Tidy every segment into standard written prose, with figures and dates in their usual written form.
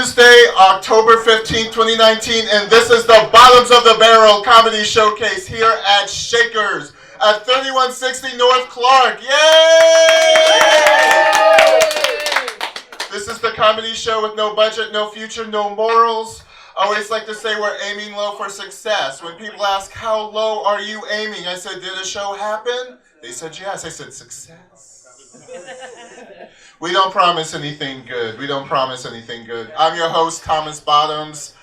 Tuesday, October 15, 2019, and this is the Bottoms of the Barrel Comedy Showcase here at Shakers at 3160 North Clark. Yay! This is the comedy show with no budget, no future, no morals. I always like to say we're aiming low for success. When people ask, how low are you aiming? I said, did a show happen? They said, yes. I said, success. We don't promise anything good. We don't promise anything good. I'm your host, Thomas Bottoms.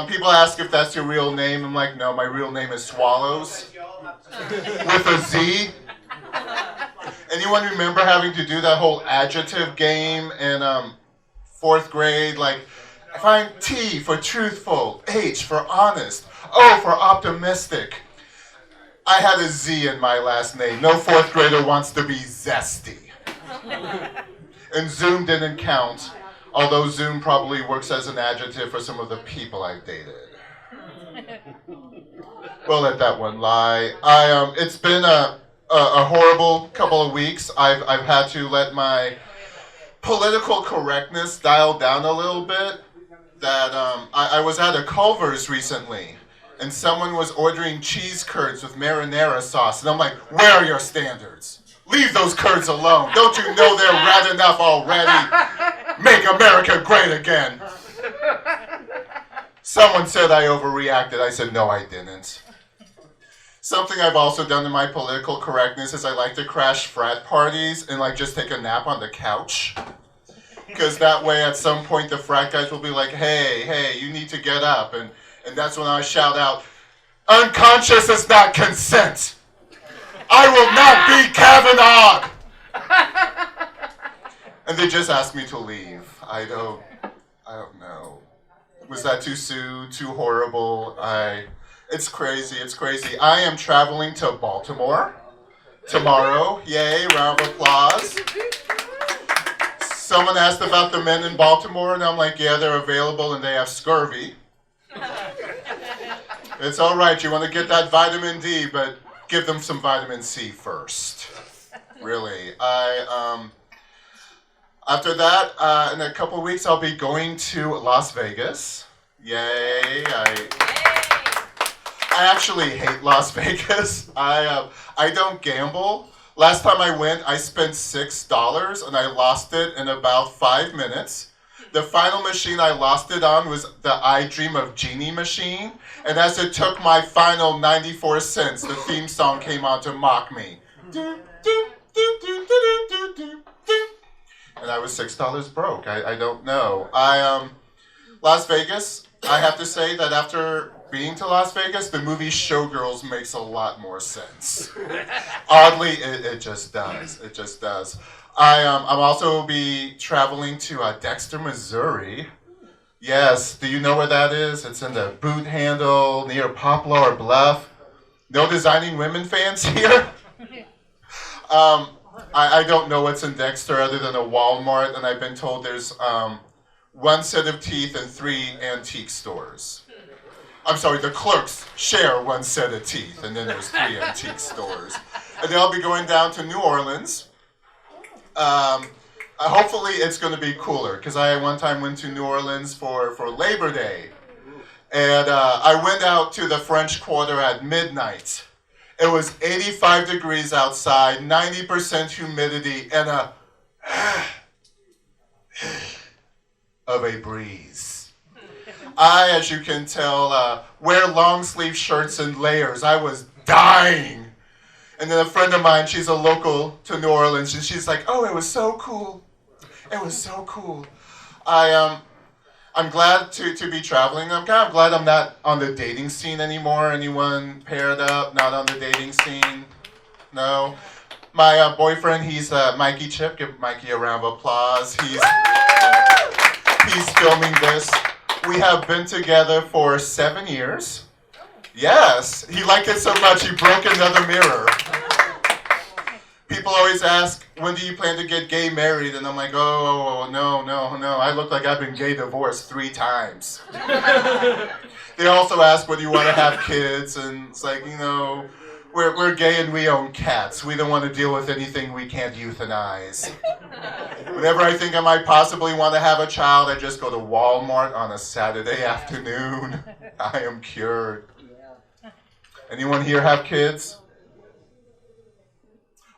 People ask if that's your real name. I'm like, no, my real name is Swallows. With a Z. Anyone remember having to do that whole adjective game in fourth grade? Like, find T for truthful, H for honest, O for optimistic. I had a Z in my last name. No fourth grader wants to be zesty. And Zoom didn't count, although Zoom probably works as an adjective for some of the people I've dated. We'll let that one lie. It's been a horrible couple of weeks. I've had to let my political correctness dial down a little bit. I was at a Culver's recently, and someone was ordering cheese curds with marinara sauce, and I'm like, where are your standards? Leave those curds alone. Don't you know they're red enough already? Make America great again. Someone said I overreacted. I said, no, I didn't. Something I've also done in my political correctness is I like to crash frat parties and just take a nap on the couch. Because that way at some point the frat guys will be like, hey, you need to get up. And that's when I shout out, unconscious is not consent. I will not be Kavanaugh! And they just asked me to leave. I don't know. Was that too soon? Too horrible? It's crazy. I am traveling to Baltimore tomorrow. Yay, round of applause. Someone asked about the men in Baltimore, and I'm like, yeah, they're available and they have scurvy. It's all right, you want to get that vitamin D, but give them some vitamin C first. Really. After that, in a couple of weeks, I'll be going to Las Vegas. Yay. I actually hate Las Vegas. I don't gamble. Last time I went, I spent $6 and I lost it in about 5 minutes. The final machine I lost it on was the I Dream of Jeannie machine. And as it took my final 94 cents, the theme song came on to mock me. And I was $6 broke. I don't know. Las Vegas, I have to say that after being to Las Vegas, the movie Showgirls makes a lot more sense. Oddly, it just does. It just does. I'm also be traveling to Dexter, Missouri. Yes, do you know where that is? It's in the boot handle near Poplar or Bluff. No Designing Women fans here? I don't know what's in Dexter other than a Walmart, and I've been told there's one set of teeth and 3 antique stores. I'm sorry, the clerks share one set of teeth, and then there's 3 antique stores. And then I'll be going down to New Orleans. Hopefully it's going to be cooler, because I one time went to New Orleans for Labor Day. And I went out to the French Quarter at midnight. It was 85 degrees outside, 90% humidity, and of a breeze. I, as you can tell, wear long sleeve shirts and layers. I was dying. And then a friend of mine, she's a local to New Orleans, and she's like, oh, it was so cool. It was so cool. I'm glad to be traveling. I'm kind of glad I'm not on the dating scene anymore. Anyone paired up, not on the dating scene? No? My boyfriend, he's Mikey Chip. Give Mikey a round of applause. He's filming this. We have been together for 7 years. Yes, he liked it so much he broke another mirror. People always ask, when do you plan to get gay married? And I'm like, oh, no. I look like I've been gay divorced 3 times. They also ask whether you want to have kids, and it's like, we're gay and we own cats. We don't want to deal with anything we can't euthanize. Whenever I think I might possibly want to have a child, I just go to Walmart on a Saturday afternoon. I am cured. Anyone here have kids?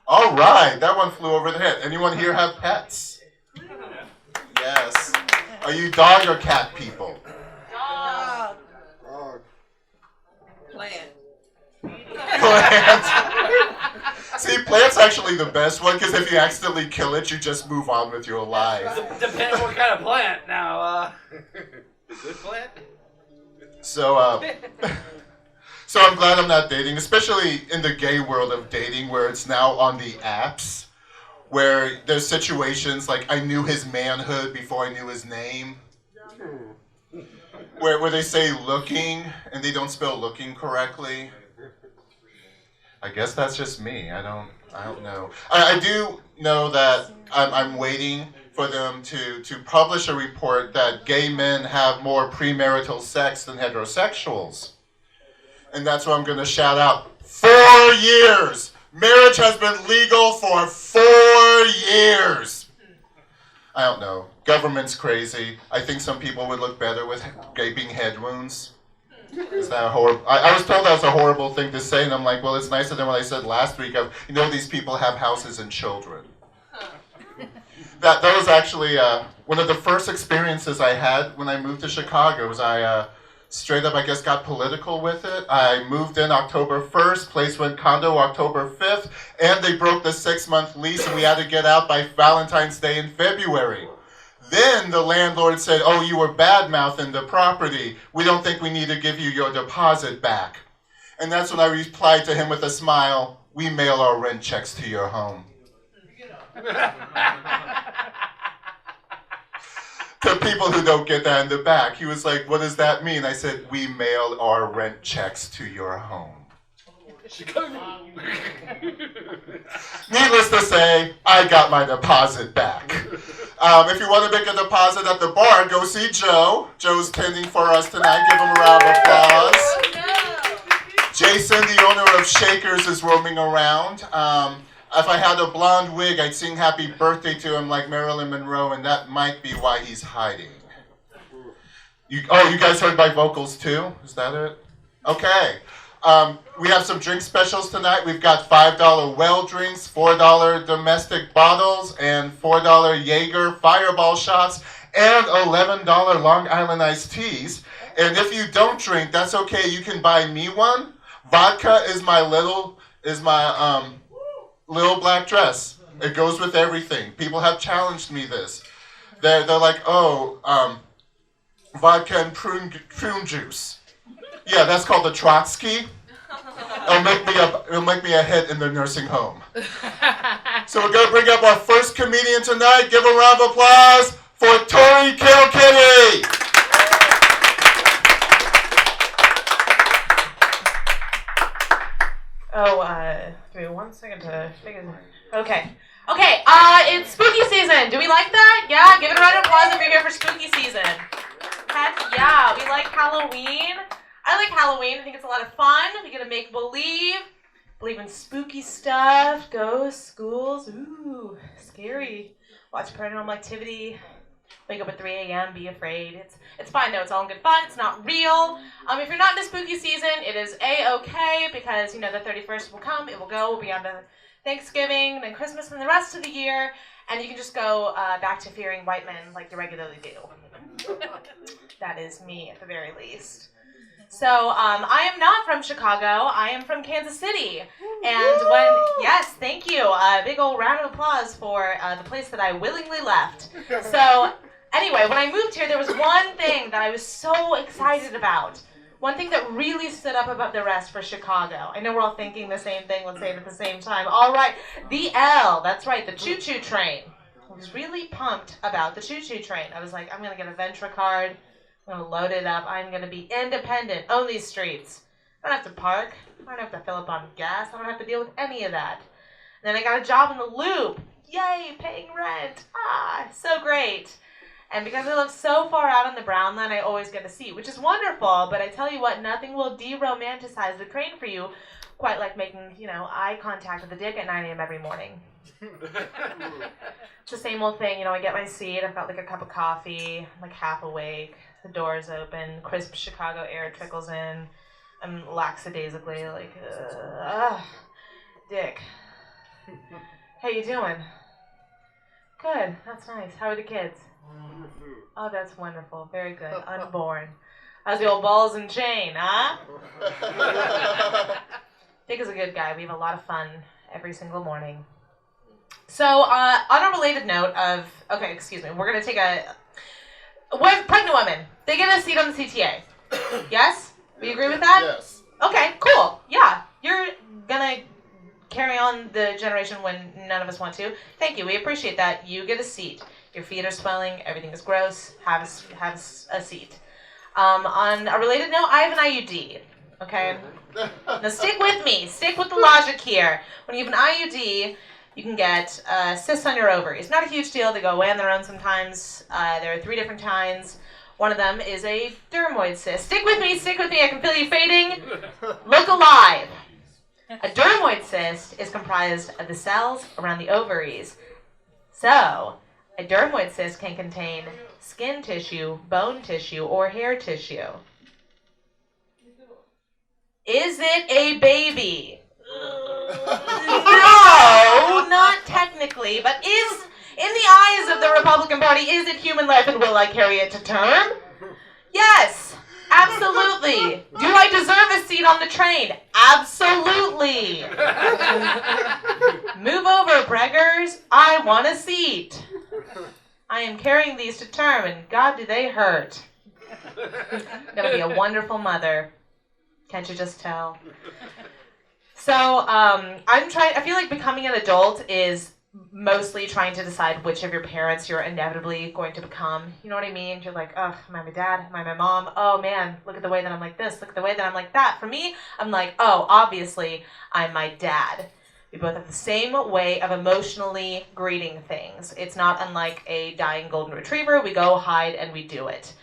All right, that one flew over the head. Anyone here have pets? Yes. Are you dog or cat people? Dog. Plant. Plant. See, plant's actually the best one because if you accidentally kill it, you just move on with your life. Depends what kind of plant. Now, good plant. So I'm glad I'm not dating, especially in the gay world of dating where it's now on the apps, where there's situations like I knew his manhood before I knew his name, where they say looking and they don't spell looking correctly. I guess that's just me. I don't know. I do know that I'm waiting for them to publish a report that gay men have more premarital sex than heterosexuals. And that's what I'm going to shout out. 4 years! Marriage has been legal for 4 years! I don't know. Government's crazy. I think some people would look better with gaping head wounds. Is that horrible? I was told that was a horrible thing to say, and I'm like, well, it's nicer than what I said last week of, these people have houses and children. That was actually one of the first experiences I had when I moved to Chicago. Was I straight up, I guess, got political with it. I moved in October 1st, place went condo October 5th, and they broke the 6-month lease, and we had to get out by Valentine's Day in February. Then the landlord said, oh, you were bad-mouthing the property. We don't think we need to give you your deposit back. And that's when I replied to him with a smile, we mail our rent checks to your home. To people who don't get that in the back, he was like, what does that mean? I said, we mail our rent checks to your home. Needless to say, I got my deposit back. If you want to make a deposit at the bar, go see Joe. Joe's tending for us tonight. Give him a round of applause. Jason, the owner of Shakers, is roaming around. If I had a blonde wig, I'd sing happy birthday to him like Marilyn Monroe, and that might be why he's hiding. You guys heard my vocals too? Is that it? Okay. We have some drink specials tonight. We've got $5 well drinks, $4 domestic bottles, and $4 Jaeger fireball shots, and $11 Long Island iced teas. And if you don't drink, that's okay. You can buy me one. Vodka is my little black dress. It goes with everything. People have challenged me this. They're like, vodka and prune juice. Yeah, that's called the Trotsky. It'll make me a hit in the nursing home. So we're going to bring up our first comedian tonight. Give a round of applause for Tori Kilkenny. Give me 1 second to figure this. Okay, it's spooky season. Do we like that? Yeah, give it a round of applause if you're here for spooky season. Heck yeah, we like Halloween. I like Halloween. I think it's a lot of fun. We get to make believe in spooky stuff, ghosts, schools. Ooh, scary. Watch Paranormal Activity. Wake up at 3 a.m. Be afraid. It's fine though. It's all in good fun. It's not real. If you're not in the spooky season, it is a-okay because the 31st will come. It will go. We'll be on to Thanksgiving, then Christmas, and the rest of the year, and you can just go back to fearing white men like you regularly do. That is me at the very least. So I am not from Chicago. I am from Kansas City. And yes, thank you. A big old round of applause for the place that I willingly left. So anyway, when I moved here, there was one thing that I was so excited about. One thing that really stood up above the rest for Chicago. I know we're all thinking the same thing. Let's say it at the same time. All right, the L. That's right, the choo-choo train. I was really pumped about the choo-choo train. I was like, I'm going to get a Ventra card. I'm going to load it up. I'm going to be independent. Own these streets. I don't have to park. I don't have to fill up on gas. I don't have to deal with any of that. And then I got a job in the Loop. Yay, paying rent. So great. And because I live so far out on the Brown Line, I always get a seat, which is wonderful. But I tell you what, nothing will de-romanticize the train for you quite like making, eye contact with the dick at 9 a.m. every morning. It's the same old thing, I get my seat, I've got like a cup of coffee, I'm like half awake, the door's open, crisp Chicago air trickles in, I'm lackadaisically like, dick. How you doing? Good, that's nice. How are the kids? Oh, that's wonderful. Very good. Unborn. How's the old balls and chain, huh? Dick is a good guy. We have a lot of fun every single morning. So, on a related note we're going to take pregnant women. They get a seat on the CTA. Yes? We agree with that? Yes. Okay, cool. Yeah, you're going to carry on the generation when none of us want to. Thank you. We appreciate that. You get a seat. Your feet are swelling. Everything is gross. Have a seat. On a related note, I have an IUD. Okay? Now stick with me. Stick with the logic here. When you have an IUD, you can get cysts on your ovaries. Not a huge deal. They go away on their own sometimes. There are 3 different kinds. One of them is a dermoid cyst. Stick with me. Stick with me. I can feel you fading. Look alive. A dermoid cyst is comprised of the cells around the ovaries. So, a dermoid cyst can contain skin tissue, bone tissue, or hair tissue. Is it a baby? No, not technically, but in the eyes of the Republican Party, is it human life and will I carry it to term? Yes. Absolutely. Do I deserve a seat on the train? Absolutely. Move over, Breggers. I want a seat. I am carrying these to term, and God, do they hurt. I'm going to be a wonderful mother. Can't you just tell? So, I feel like becoming an adult is mostly trying to decide which of your parents you're inevitably going to become. You know what I mean? You're like, oh, am I my dad? Am I my mom? Oh man, look at the way that I'm like this. Look at the way that I'm like that. For me, I'm like, oh, obviously, I'm my dad. We both have the same way of emotionally greeting things. It's not unlike a dying golden retriever. We go hide and we do it.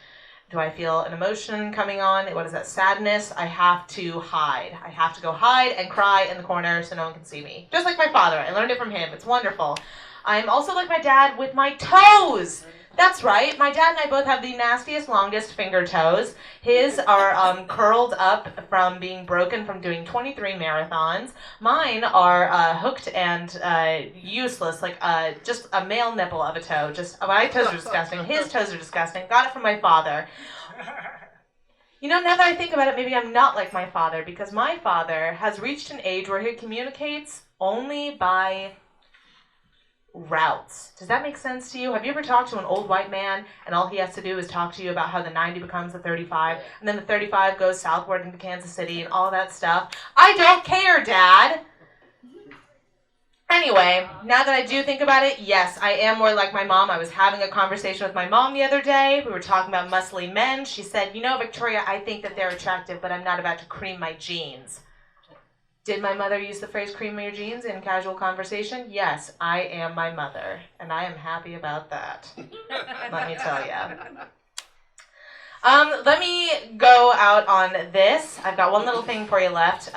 Do I feel an emotion coming on? What is that? Sadness? I have to hide. I have to go hide and cry in the corner so no one can see me. Just like my father. I learned it from him. It's wonderful. I'm also like my dad with my toes. That's right. My dad and I both have the nastiest, longest finger toes. His are curled up from being broken from doing 23 marathons. Mine are hooked and useless, like just a male nipple of a toe. My toes are disgusting. His toes are disgusting. Got it from my father. Now that I think about it, maybe I'm not like my father, because my father has reached an age where he communicates only by routes. Does that make sense to you? Have you ever talked to an old white man and all he has to do is talk to you about how the 90 becomes the 35 and then the 35 goes southward into Kansas City and all that stuff? I don't care, Dad! Anyway, now that I do think about it, yes, I am more like my mom. I was having a conversation with my mom the other day. We were talking about muscly men. She said, Victoria, I think that they're attractive, but I'm not about to cream my jeans. Did my mother use the phrase cream your jeans in casual conversation? Yes, I am my mother, and I am happy about that. Let me tell you. Let me go out on this. I've got one little thing for you left.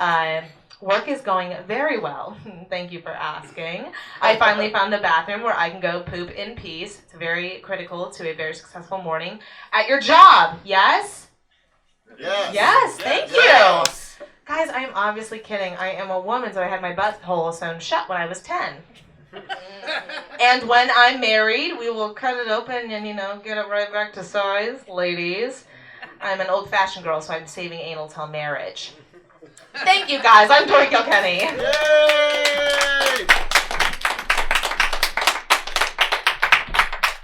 Work is going very well. Thank you for asking. I finally found the bathroom where I can go poop in peace. It's very critical to a very successful morning at your job. Yes? Yes. Yes, thank you. Guys, I am obviously kidding. I am a woman, so I had my butthole sewn shut when I was 10. And when I'm married, we will cut it open and, get it right back to size, ladies. I'm an old-fashioned girl, so I'm saving anal till marriage. Thank you, guys. I'm Tori Kilkenny. Yay!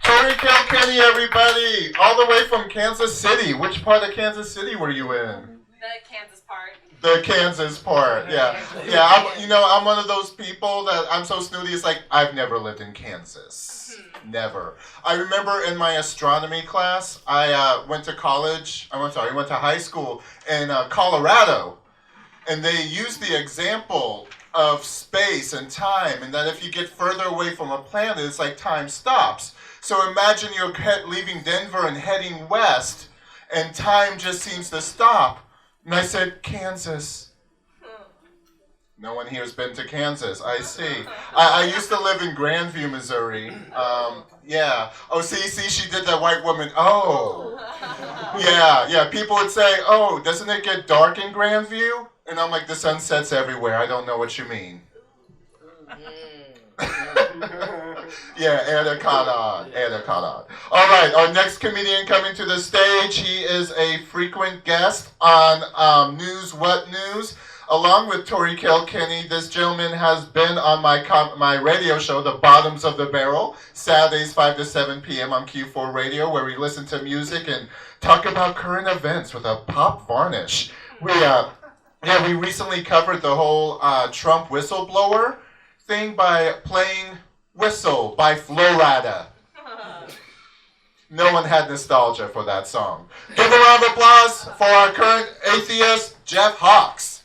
Tori Kilkenny, everybody. All the way from Kansas City. Which part of Kansas City were you in? The Kansas part. The Kansas part, yeah. I'm one of those people that I'm so snooty, it's like, I've never lived in Kansas. Never. I remember in my astronomy class, I went to high school in Colorado, and they used the example of space and time, and that if you get further away from a planet, it's like time stops. So imagine you're leaving Denver and heading west, and time just seems to stop. And I said, Kansas. No one here's been to Kansas. I see. I used to live in Grandview, Missouri. Yeah. Oh, see, she did that white woman. Oh. Yeah. People would say, oh, doesn't it get dark in Grandview? And I'm like, the sun sets everywhere. I don't know what you mean. Yeah, Anna caught on. All right, our next comedian coming to the stage. He is a frequent guest on News What News. Along with Tori Kilkenny, this gentleman has been on my radio show, The Bottoms of the Barrel, Saturdays 5 to 7 p.m. on Q4 Radio, where we listen to music and talk about current events with a pop varnish. We recently covered the whole Trump whistleblower thing by playing Whistle by Florida. No one had nostalgia for that song. Give a round of applause for our current atheist, Jeff Hawks.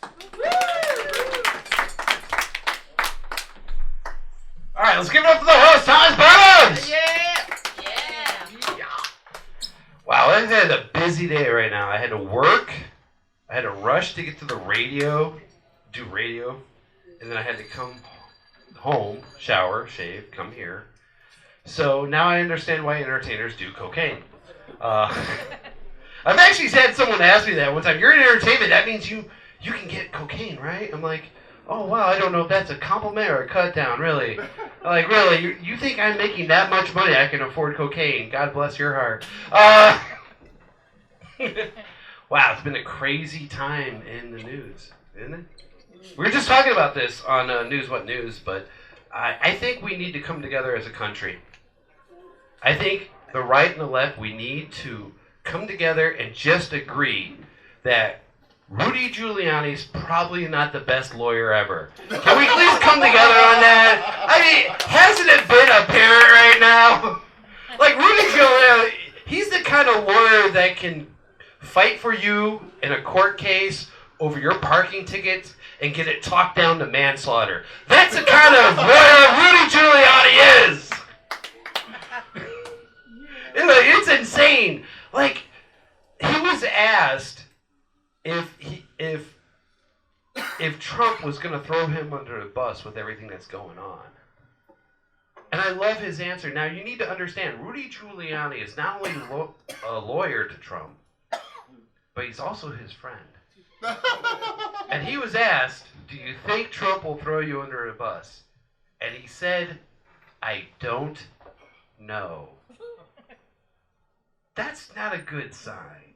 All right, let's give it up to the host, Thomas Barnes. Yeah. Wow, I've had a busy day right now. I had to work. I had to rush to get to the radio, do radio, and then I had to come home, shower, shave, come here. So now I understand why entertainers do cocaine. I've actually had someone ask me that one time. You're in entertainment, that means you can get cocaine, right? I'm like, oh wow, I don't know if that's a compliment or a cut down, really. Like, really, you think I'm making that much money I can afford cocaine? God bless your heart. Wow, it's been a crazy time in the news, isn't it? We were just talking about this on News What News, but I think we need to come together as a country. I think the right and the left, we need to come together and just agree that Rudy Giuliani's probably not the best lawyer ever. Can we please come together on that? I mean, hasn't it been apparent right now? Like, Rudy Giuliani, he's the kind of lawyer that can fight for you in a court case over your parking tickets and get it talked down to manslaughter. That's the kind of lawyer Rudy Giuliani is. It's insane. Like, he was asked if Trump was going to throw him under the bus with everything that's going on. And I love his answer. Now, you need to understand, Rudy Giuliani is not only a lawyer to Trump, but he's also his friend. And he was asked, do you think Trump will throw you under a bus? And he said, I don't know. That's not a good sign.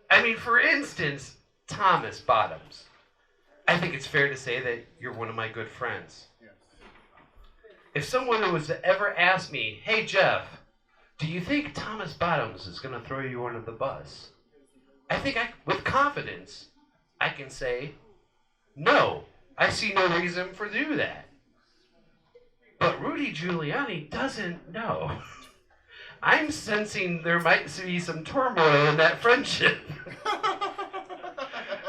I mean, for instance, Thomas Bottoms. I think it's fair to say that you're one of my good friends. If someone was to ever ask me, hey Jeff, do you think Thomas Bottoms is going to throw you under the bus? I think with confidence, I can say, no, I see no reason for do that. But Rudy Giuliani doesn't know. I'm sensing there might be some turmoil in that friendship.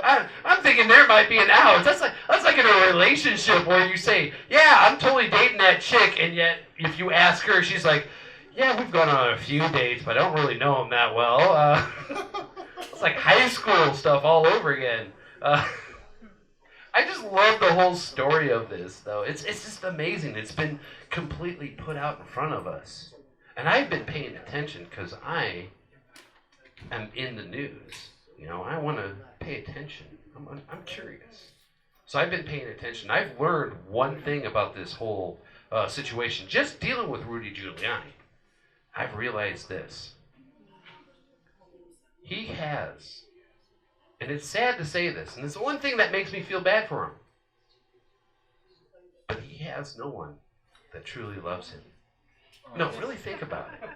I'm thinking there might be an out. That's like in a relationship where you say, yeah, I'm totally dating that chick, and yet if you ask her, she's like, yeah, we've gone on a few dates, but I don't really know him that well. It's like high school stuff all over again. I just love the whole story of this, though. It's just amazing. It's been completely put out in front of us. And I've been paying attention because I am in the news. You know, I want to pay attention. I'm curious. So I've been paying attention. I've learned one thing about this whole situation. Just dealing with Rudy Giuliani, I've realized this. He has, and it's sad to say this, and it's the one thing that makes me feel bad for him, but he has no one that truly loves him. No, really think about it.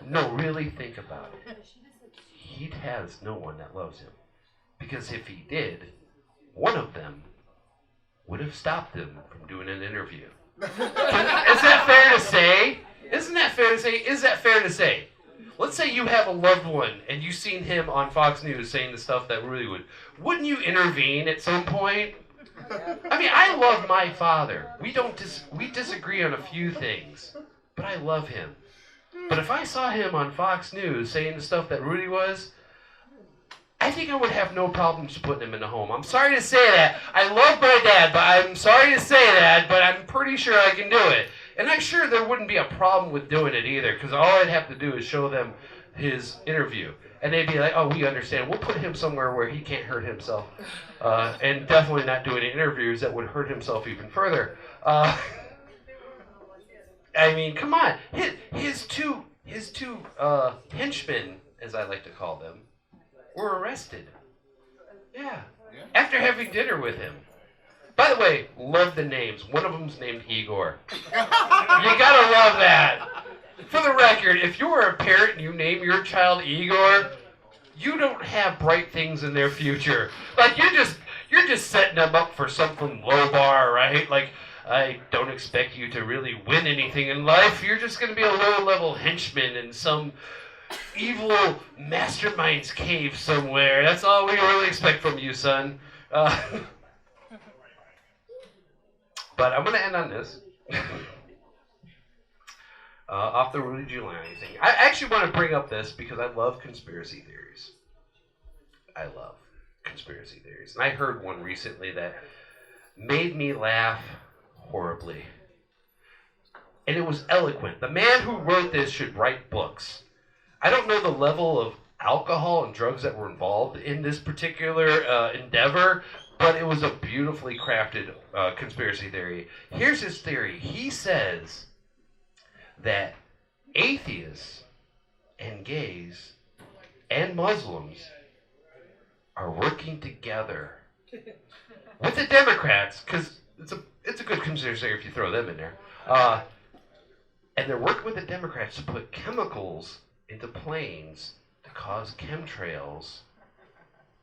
No, really think about it. He has no one that loves him. Because if he did, one of them would have stopped him from doing an interview. Is that fair to say? Isn't that fair to say? Is that fair to say? Let's say you have a loved one and you've seen him on Fox News saying the stuff that Rudy would. Wouldn't you intervene at some point? I mean, I love my father. We disagree on a few things, but I love him. But if I saw him on Fox News saying the stuff that Rudy was, I I think I would have no problems putting him in a home. I'm sorry to say that. I love my dad, but I'm sorry to say that, but I'm pretty sure I can do it. And I'm sure there wouldn't be a problem with doing it either, because all I'd have to do is show them his interview. And they'd be like, oh, we understand. We'll put him somewhere where he can't hurt himself. And definitely not do any interviews that would hurt himself even further. I mean, come on. His two henchmen, as I like to call them, were arrested. Yeah. After having dinner with him. By the way, love the names. One of them's named Igor. You gotta love that. For the record, if you are a parent and you name your child Igor, you don't have bright things in their future. Like you're just setting them up for something low bar, right? Like, I don't expect you to really win anything in life. You're just gonna be a low-level henchman in some evil mastermind's cave somewhere. That's all we really expect from you, son. But I'm going to end on this. Off the Rudy Giuliani thing. I actually want to bring up this because I love conspiracy theories. I love conspiracy theories. And I heard one recently that made me laugh horribly. And it was eloquent. The man who wrote this should write books. I don't know the level of alcohol and drugs that were involved in this particular endeavor, but it was a beautifully crafted conspiracy theory. Here's his theory. He says that atheists and gays and Muslims are working together with the Democrats, because it's a good conspiracy theory if you throw them in there. And they're working with the Democrats to put chemicals into planes to cause chemtrails.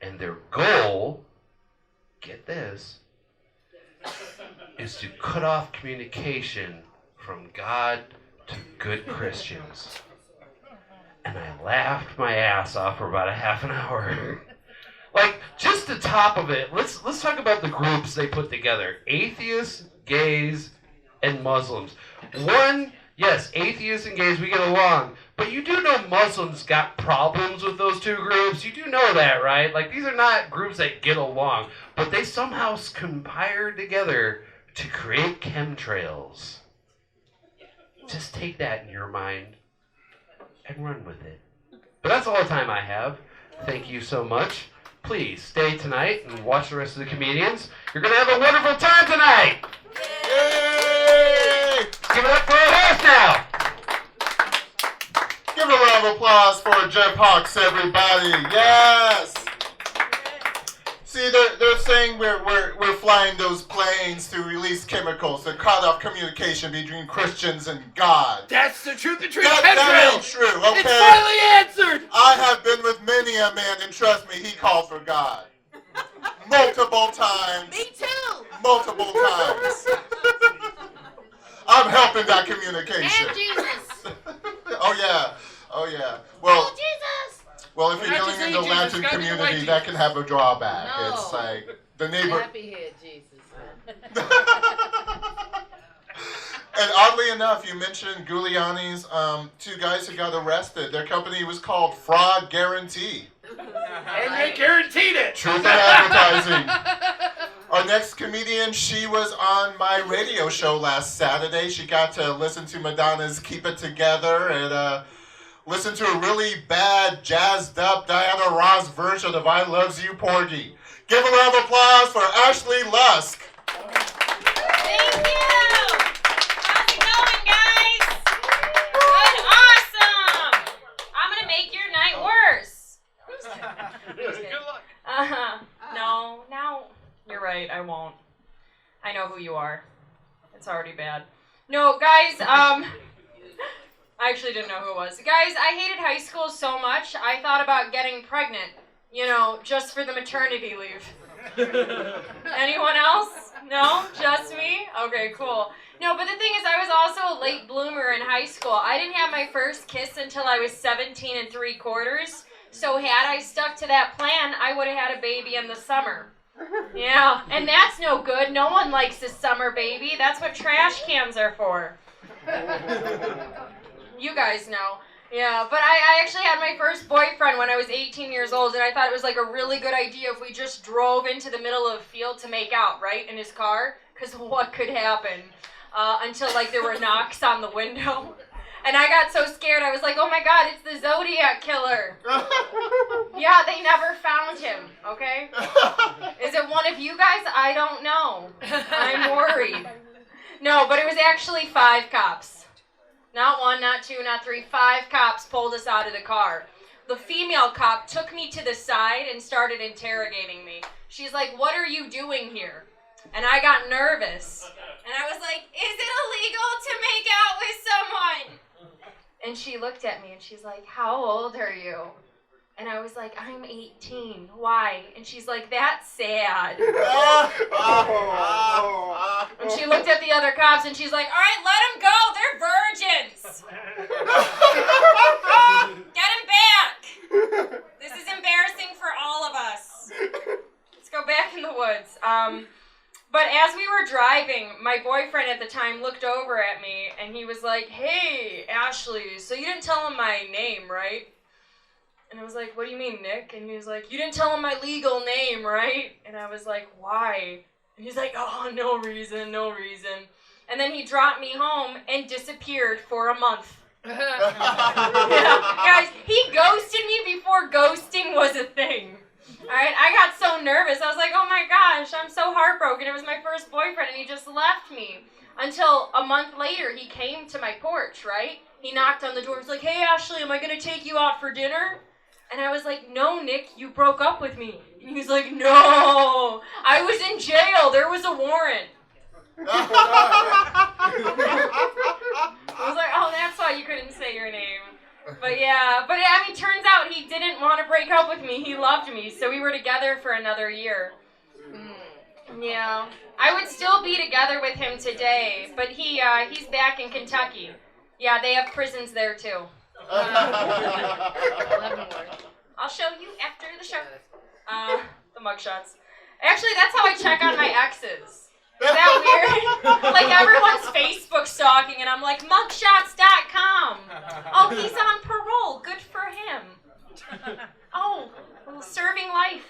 And their goal, get this, is to cut off communication from God to good Christians. And I laughed my ass off for about a half an hour. Like, just the top of it, let's talk about the groups they put together. Atheists, gays, and Muslims. One, yes, atheists and gays, we get along. But you do know Muslims got problems with those two groups. You do know that, right? Like, these are not groups that get along. But they somehow conspired together to create chemtrails. Just take that in your mind and run with it. But that's all the time I have. Thank you so much. Please stay tonight and watch the rest of the comedians. You're going to have a wonderful time tonight. Yay! Give it up for our host now. Give a round of applause for Jeff Hawks, everybody. Yes! See, they're saying we're flying those planes to release chemicals that cut off communication between Christians and God. That's the truth. The truth. That ain't true, okay? It's finally answered. I have been with many a man, and trust me, he called for God. Multiple times. Me too. Multiple times. I'm helping that communication. And Jesus. Oh yeah. Well, Oh, Jesus. well, if you're Not dealing just in the any Jesus, Latin gotta be the white community, that can have a drawback. No. It's like the neighbor. Happy head, Jesus. And oddly enough, you mentioned Giuliani's two guys who got arrested. Their company was called Fraud Guarantee. And they guaranteed it. Truth in advertising. Our next comedian, she was on my radio show last Saturday. She got to listen to Madonna's Keep It Together and listen to a really bad, jazzed up Diana Ross version of I Loves You, Porgy. Give a round of applause for Ashley Lusk. Thank you! How's it going, guys? Good, awesome! I'm gonna make your night worse. Good luck. No, you're right, I won't. I know who you are. It's already bad. No, guys, I actually didn't know who it was. Guys, I hated high school so much, I thought about getting pregnant. You know, just for the maternity leave. Anyone else? No? Just me? Okay, cool. No, but the thing is, I was also a late bloomer in high school. I didn't have my first kiss until I was 17 3/4. So had I stuck to that plan, I would have had a baby in the summer. Yeah, and that's no good. No one likes a summer baby. That's what trash cans are for. You guys know. Yeah, but I actually had my first boyfriend when I was 18 years old, and I thought it was like a really good idea if we just drove into the middle of a field to make out, right, in his car, because what could happen? Until like there were knocks on the window. And I got so scared, I was like, oh my god, it's the Zodiac Killer. Yeah, they never found him, okay? Is it one of you guys? I don't know. I'm worried. No, but it was actually 5 cops. Not 1, not 2, not 3, 5 cops pulled us out of the car. The female cop took me to the side and started interrogating me. She's like, what are you doing here? And I got nervous. And I was like, is it illegal to make out with someone? And she looked at me and she's like, how old are you? And I was like, I'm 18. Why? And she's like, that's sad. And she looked at the other cops and she's like, all right, let them go. They're virgins. Get them back. This is embarrassing for all of us. Let's go back in the woods. But as we were driving, my boyfriend at the time looked over at me and he was like, hey, Ashley, so you didn't tell him my name, right? And I was like, what do you mean, Nick? And he was like, you didn't tell him my legal name, right? And I was like, why? And he's like, oh, no reason. And then he dropped me home and disappeared for a month. Yeah, guys, he ghosted me before ghosting was a thing. Alright, I got so nervous. I was like, oh my gosh, I'm so heartbroken. It was my first boyfriend and he just left me. Until a month later, he came to my porch, right? He knocked on the door. He's like, hey, Ashley, am I going to take you out for dinner? And I was like, no, Nick, you broke up with me. And he was like, no, I was in jail. There was a warrant. I was like, oh, that's why you couldn't say your name. But yeah, but I mean, turns out he didn't want to break up with me. He loved me, so we were together for another year. Yeah, I would still be together with him today, but he's back in Kentucky. Yeah, they have prisons there too. I'll show you after the show. The mugshots. Actually, that's how I check on my exes. Is that weird? Like everyone's Facebook stalking and I'm like, mugshots.com. Oh, he's on parole. Good for him. Oh, well, serving life.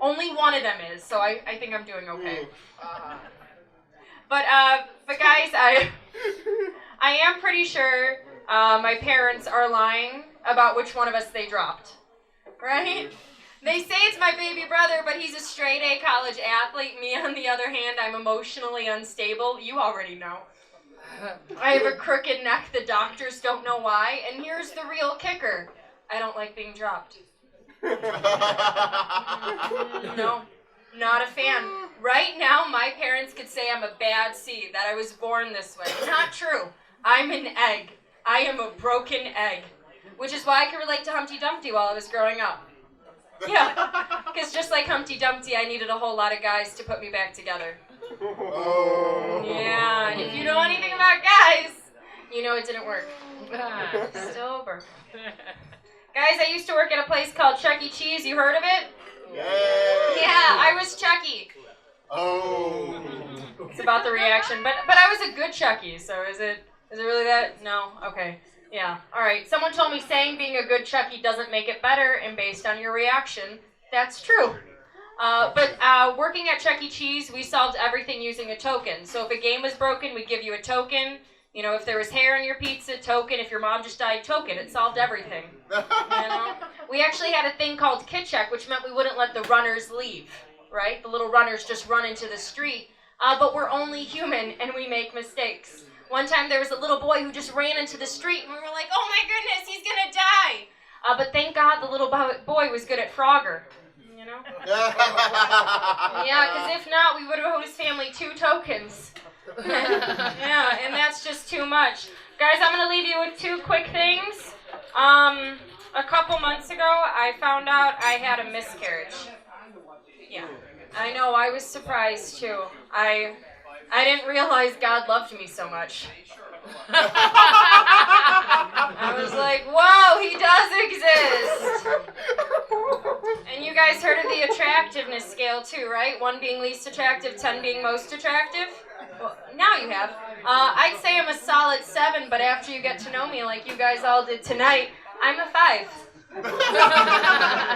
Only one of them is, so I think I'm doing okay. But guys, I am pretty sure my parents are lying about which one of us they dropped. Right? They say it's my baby brother, but he's a straight A college athlete. Me, on the other hand, I'm emotionally unstable. You already know. I have a crooked neck. The doctors don't know why. And here's the real kicker. I don't like being dropped. No, not a fan. Right now, my parents could say I'm a bad seed, that I was born this way. Not true. I'm an egg. I am a broken egg. Which is why I can relate to Humpty Dumpty while I was growing up. Yeah, because just like Humpty Dumpty, I needed a whole lot of guys to put me back together. Yeah, and if you know anything about guys, you know it didn't work. Still broken. Guys, I used to work at a place called Chuck E. Cheese. You heard of it? Yeah, I was Chucky. Oh. It's about the reaction, but I was a good Chucky, so is it really that? No? Okay. Yeah. All right. Someone told me saying being a good Chucky doesn't make it better, and based on your reaction, that's true. But working at Chuck E. Cheese, we solved everything using a token. So if a game was broken, we'd give you a token. You know, if there was hair on your pizza, token. If your mom just died, token. It solved everything. You know? We actually had a thing called kid check, which meant we wouldn't let the runners leave, right? The little runners just run into the street. But we're only human, and we make mistakes. One time there was a little boy who just ran into the street, and we were like, oh my goodness, he's gonna die. But thank God the little boy was good at Frogger, you know? Yeah, because if not, we would have owed his family 2 tokens. Yeah, and that's just too much. Guys, I'm gonna leave you with 2 quick things. A couple months ago, I found out I had a miscarriage. Yeah, I know, I was surprised too. I didn't realize God loved me so much. I was like, whoa, he does exist. And you guys heard of the attractiveness scale too, right? 1 being least attractive, 10 being most attractive. Well, now you have. I'd say I'm a solid 7, but after you get to know me like you guys all did tonight, I'm a 5.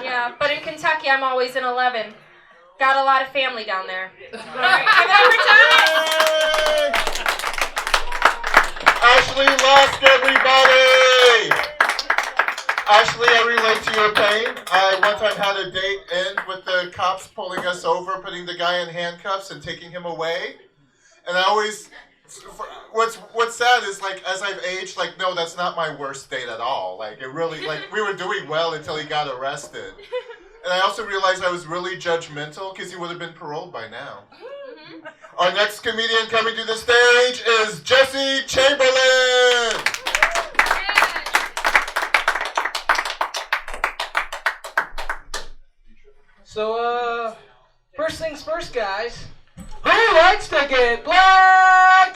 Yeah, but in Kentucky, I'm always an 11. Got a lot of family down there. All right, give it up for Thomas. Ashley Lusk, everybody! Ashley, I relate to your pain. I one time had a date end with the cops pulling us over, putting the guy in handcuffs and taking him away. And I always, what's sad is like as I've aged, like no, that's not my worst date at all. Like it really, like we were doing well until he got arrested. And I also realized I was really judgmental because he would have been paroled by now. Our next comedian coming to the stage is Chamberlin. So, first things first, guys. Who likes to get blackout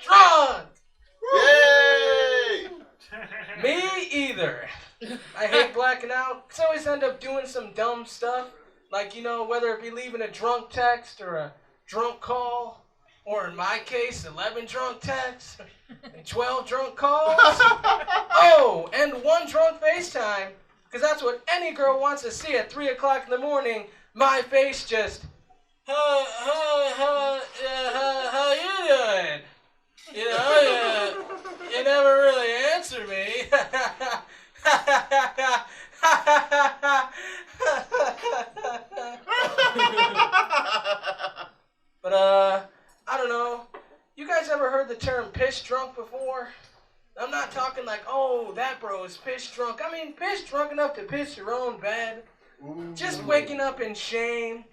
drunk? Yay! Me either. I hate blacking out because I always end up doing some dumb stuff. Like, you know, whether it be leaving a drunk text or a drunk call, or in my case, 11 drunk texts and 12 drunk calls. Oh, and 1 drunk FaceTime, because that's what any girl wants to see at 3 o'clock in the morning. My face just, how you doing? You know, you never really answer me. But, I don't know. You guys ever heard the term piss drunk before? I'm not talking like, oh, that bro is piss drunk. I mean, piss drunk enough to piss your own bed. Just waking up in shame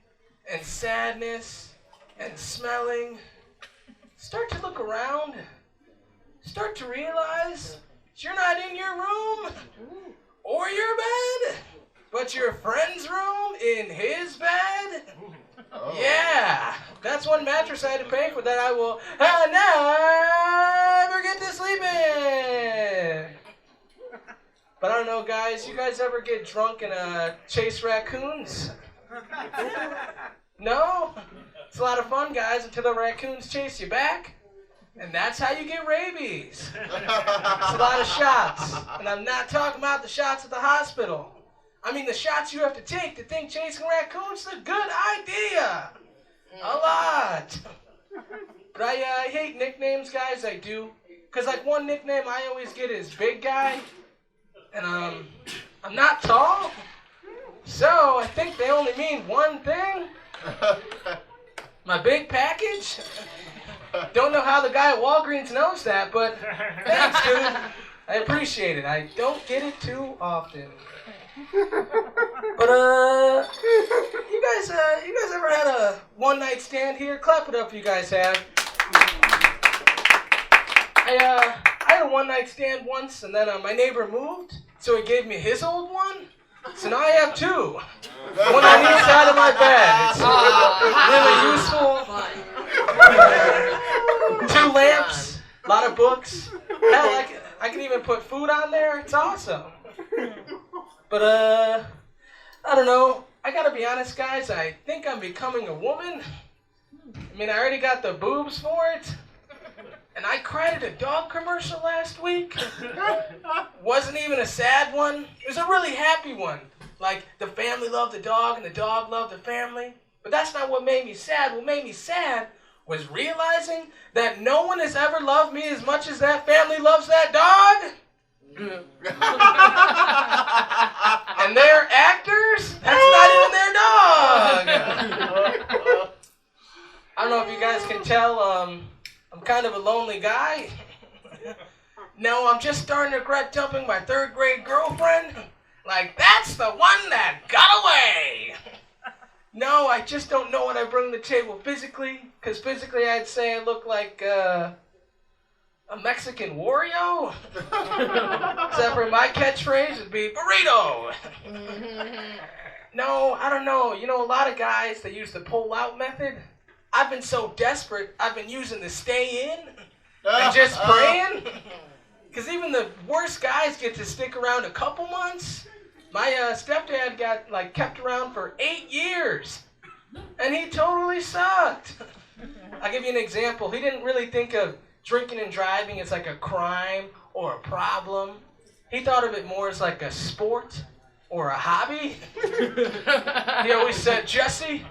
and sadness and smelling. Start to look around. Start to realize you're not in your room or your bed, but your friend's room in his bed. Oh. Yeah, that's one mattress I had to pay for that I will never get to sleep in. But I don't know, guys. You guys ever get drunk and chase raccoons? No? It's a lot of fun, guys, until the raccoons chase you back. And that's how you get rabies. It's a lot of shots. And I'm not talking about the shots at the hospital. I mean the shots you have to take to think chasing raccoons is a good idea. A lot. But I hate nicknames, guys, I do. Because like one nickname I always get is Big Guy. And I'm not tall. So I think they only mean one thing. My big package. Don't know how the guy at Walgreens knows that, but thanks, dude. I appreciate it. I don't get it too often. But you guys ever had a one-night stand here? Clap it up if you guys have. I had a one-night stand once, and then my neighbor moved, so he gave me his old one. So now I have 2. One on each side of my bed. It's really useful. 2 lamps, a lot of books. Hell, I can even put food on there. It's awesome. But, I don't know. I gotta be honest, guys. I think I'm becoming a woman. I mean, I already got the boobs for it. And I cried at a dog commercial last week. Wasn't even a sad one. It was a really happy one. Like, the family loved the dog and the dog loved the family. But that's not what made me sad. What made me sad was realizing that no one has ever loved me as much as that family loves that dog. And they're actors? That's not even their dog. I don't know if you guys can tell, I'm kind of a lonely guy. No, I'm just starting to regret dumping my 3rd grade girlfriend. Like, that's the one that got away. No, I just don't know what I bring to the table physically. Because physically I'd say I look like, a Mexican Wario? Except for my catchphrase would be burrito. No, I don't know. You know, a lot of guys, they use the pull-out method. I've been so desperate, I've been using the stay in and just praying. Because even the worst guys get to stick around a couple months. My stepdad got, kept around for 8 years. And he totally sucked. I'll give you an example. He didn't really think of drinking and driving as like a crime or a problem. He thought of it more as like a sport or a hobby. He always said, Jesse,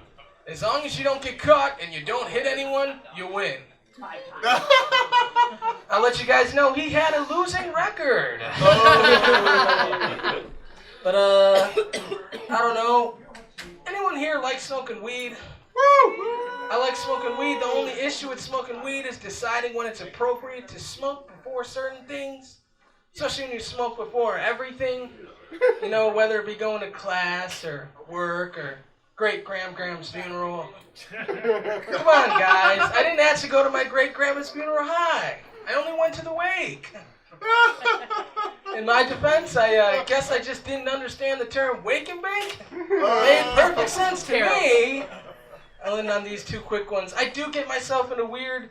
as long as you don't get caught and you don't hit anyone, you win. I'll let you guys know he had a losing record. But I don't know. Anyone here like smoking weed? I like smoking weed. The only issue with smoking weed is deciding when it's appropriate to smoke before certain things. Especially when you smoke before everything. You know, whether it be going to class or work or great-grandma's funeral. Come on, guys. I didn't actually go to my great-grandma's funeral. Hi. I only went to the wake. In my defense, I guess I just didn't understand the term wake and bake. Made perfect sense to me. I'll end on these two quick ones. I do get myself into weird,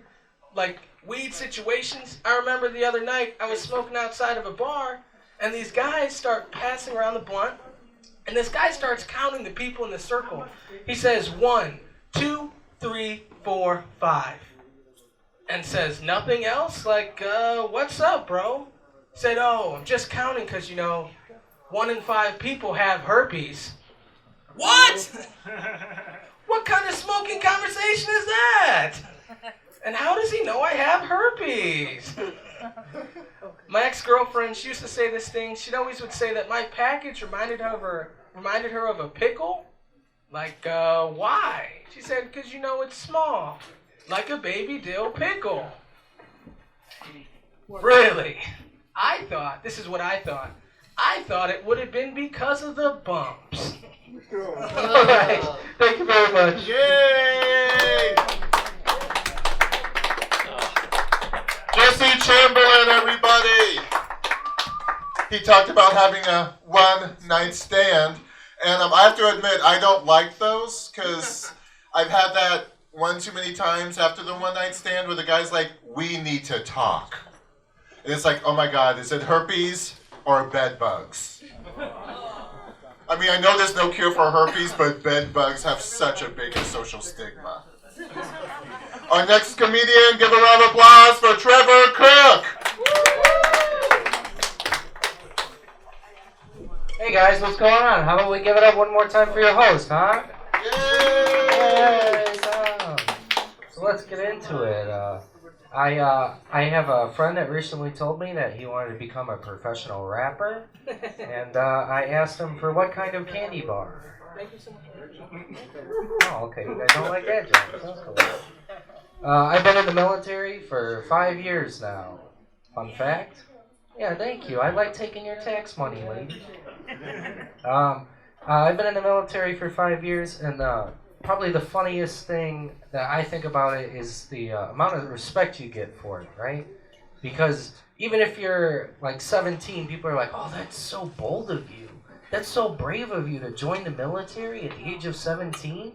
like, weed situations. I remember the other night I was smoking outside of a bar, and these guys start passing around the blunt, and this guy starts counting the people in the circle. He says 1, 2, 3, 4, 5. And says nothing else, like, what's up, bro? Said, oh, I'm just counting because, 1 in 5 people have herpes. What? What kind of smoking conversation is that? And how does he know I have herpes? My ex-girlfriend, she used to say this thing. She'd always would say that my package reminded her of a pickle. Like, why? She said, because, it's small. Like a baby dill pickle. Really? This is what I thought. I thought it would have been because of the bumps. All right. Thank you very much. Yay! Jesse Chamberlin, everybody. He talked about having a one-night stand, and I have to admit, I don't like those, because I've had that one too many times after the one-night stand where the guy's like, we need to talk. And it's like, oh my God, is it herpes or bed bugs? I mean, I know there's no cure for herpes, but bed bugs have such a big social stigma. Our next comedian, give a round of applause for Trevor Cook. Hey guys, what's going on? How about we give it up one more time for your host, huh? Yay! So let's get into it. I have a friend that recently told me that he wanted to become a professional rapper, and I asked him for what kind of candy bar. Oh, okay, you guys don't like that joke. That's cool. I've been in the military for 5 years now. Fun fact? Yeah, thank you. I like taking your tax money, lady. I've been in the military for 5 years, and probably the funniest thing that I think about it is the amount of respect you get for it, right? Because even if you're like 17, people are like, oh, that's so bold of you. That's so brave of you to join the military at the age of 17.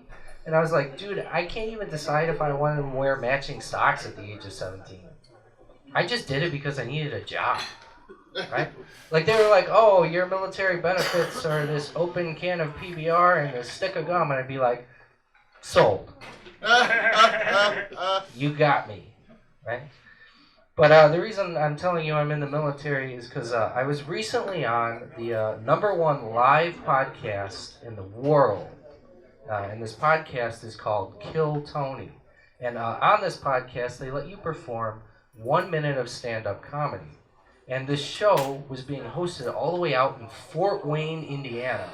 And I was like, dude, I can't even decide if I want to wear matching socks at the age of 17. I just did it because I needed a job, right? Like they were like, oh, your military benefits are this open can of PBR and a stick of gum. And I'd be like, sold. You got me, right? But the reason I'm telling you I'm in the military is because I was recently on the #1 live podcast in the world. And this podcast is called Kill Tony. And on this podcast, they let you perform 1 minute of stand-up comedy. And this show was being hosted all the way out in Fort Wayne, Indiana,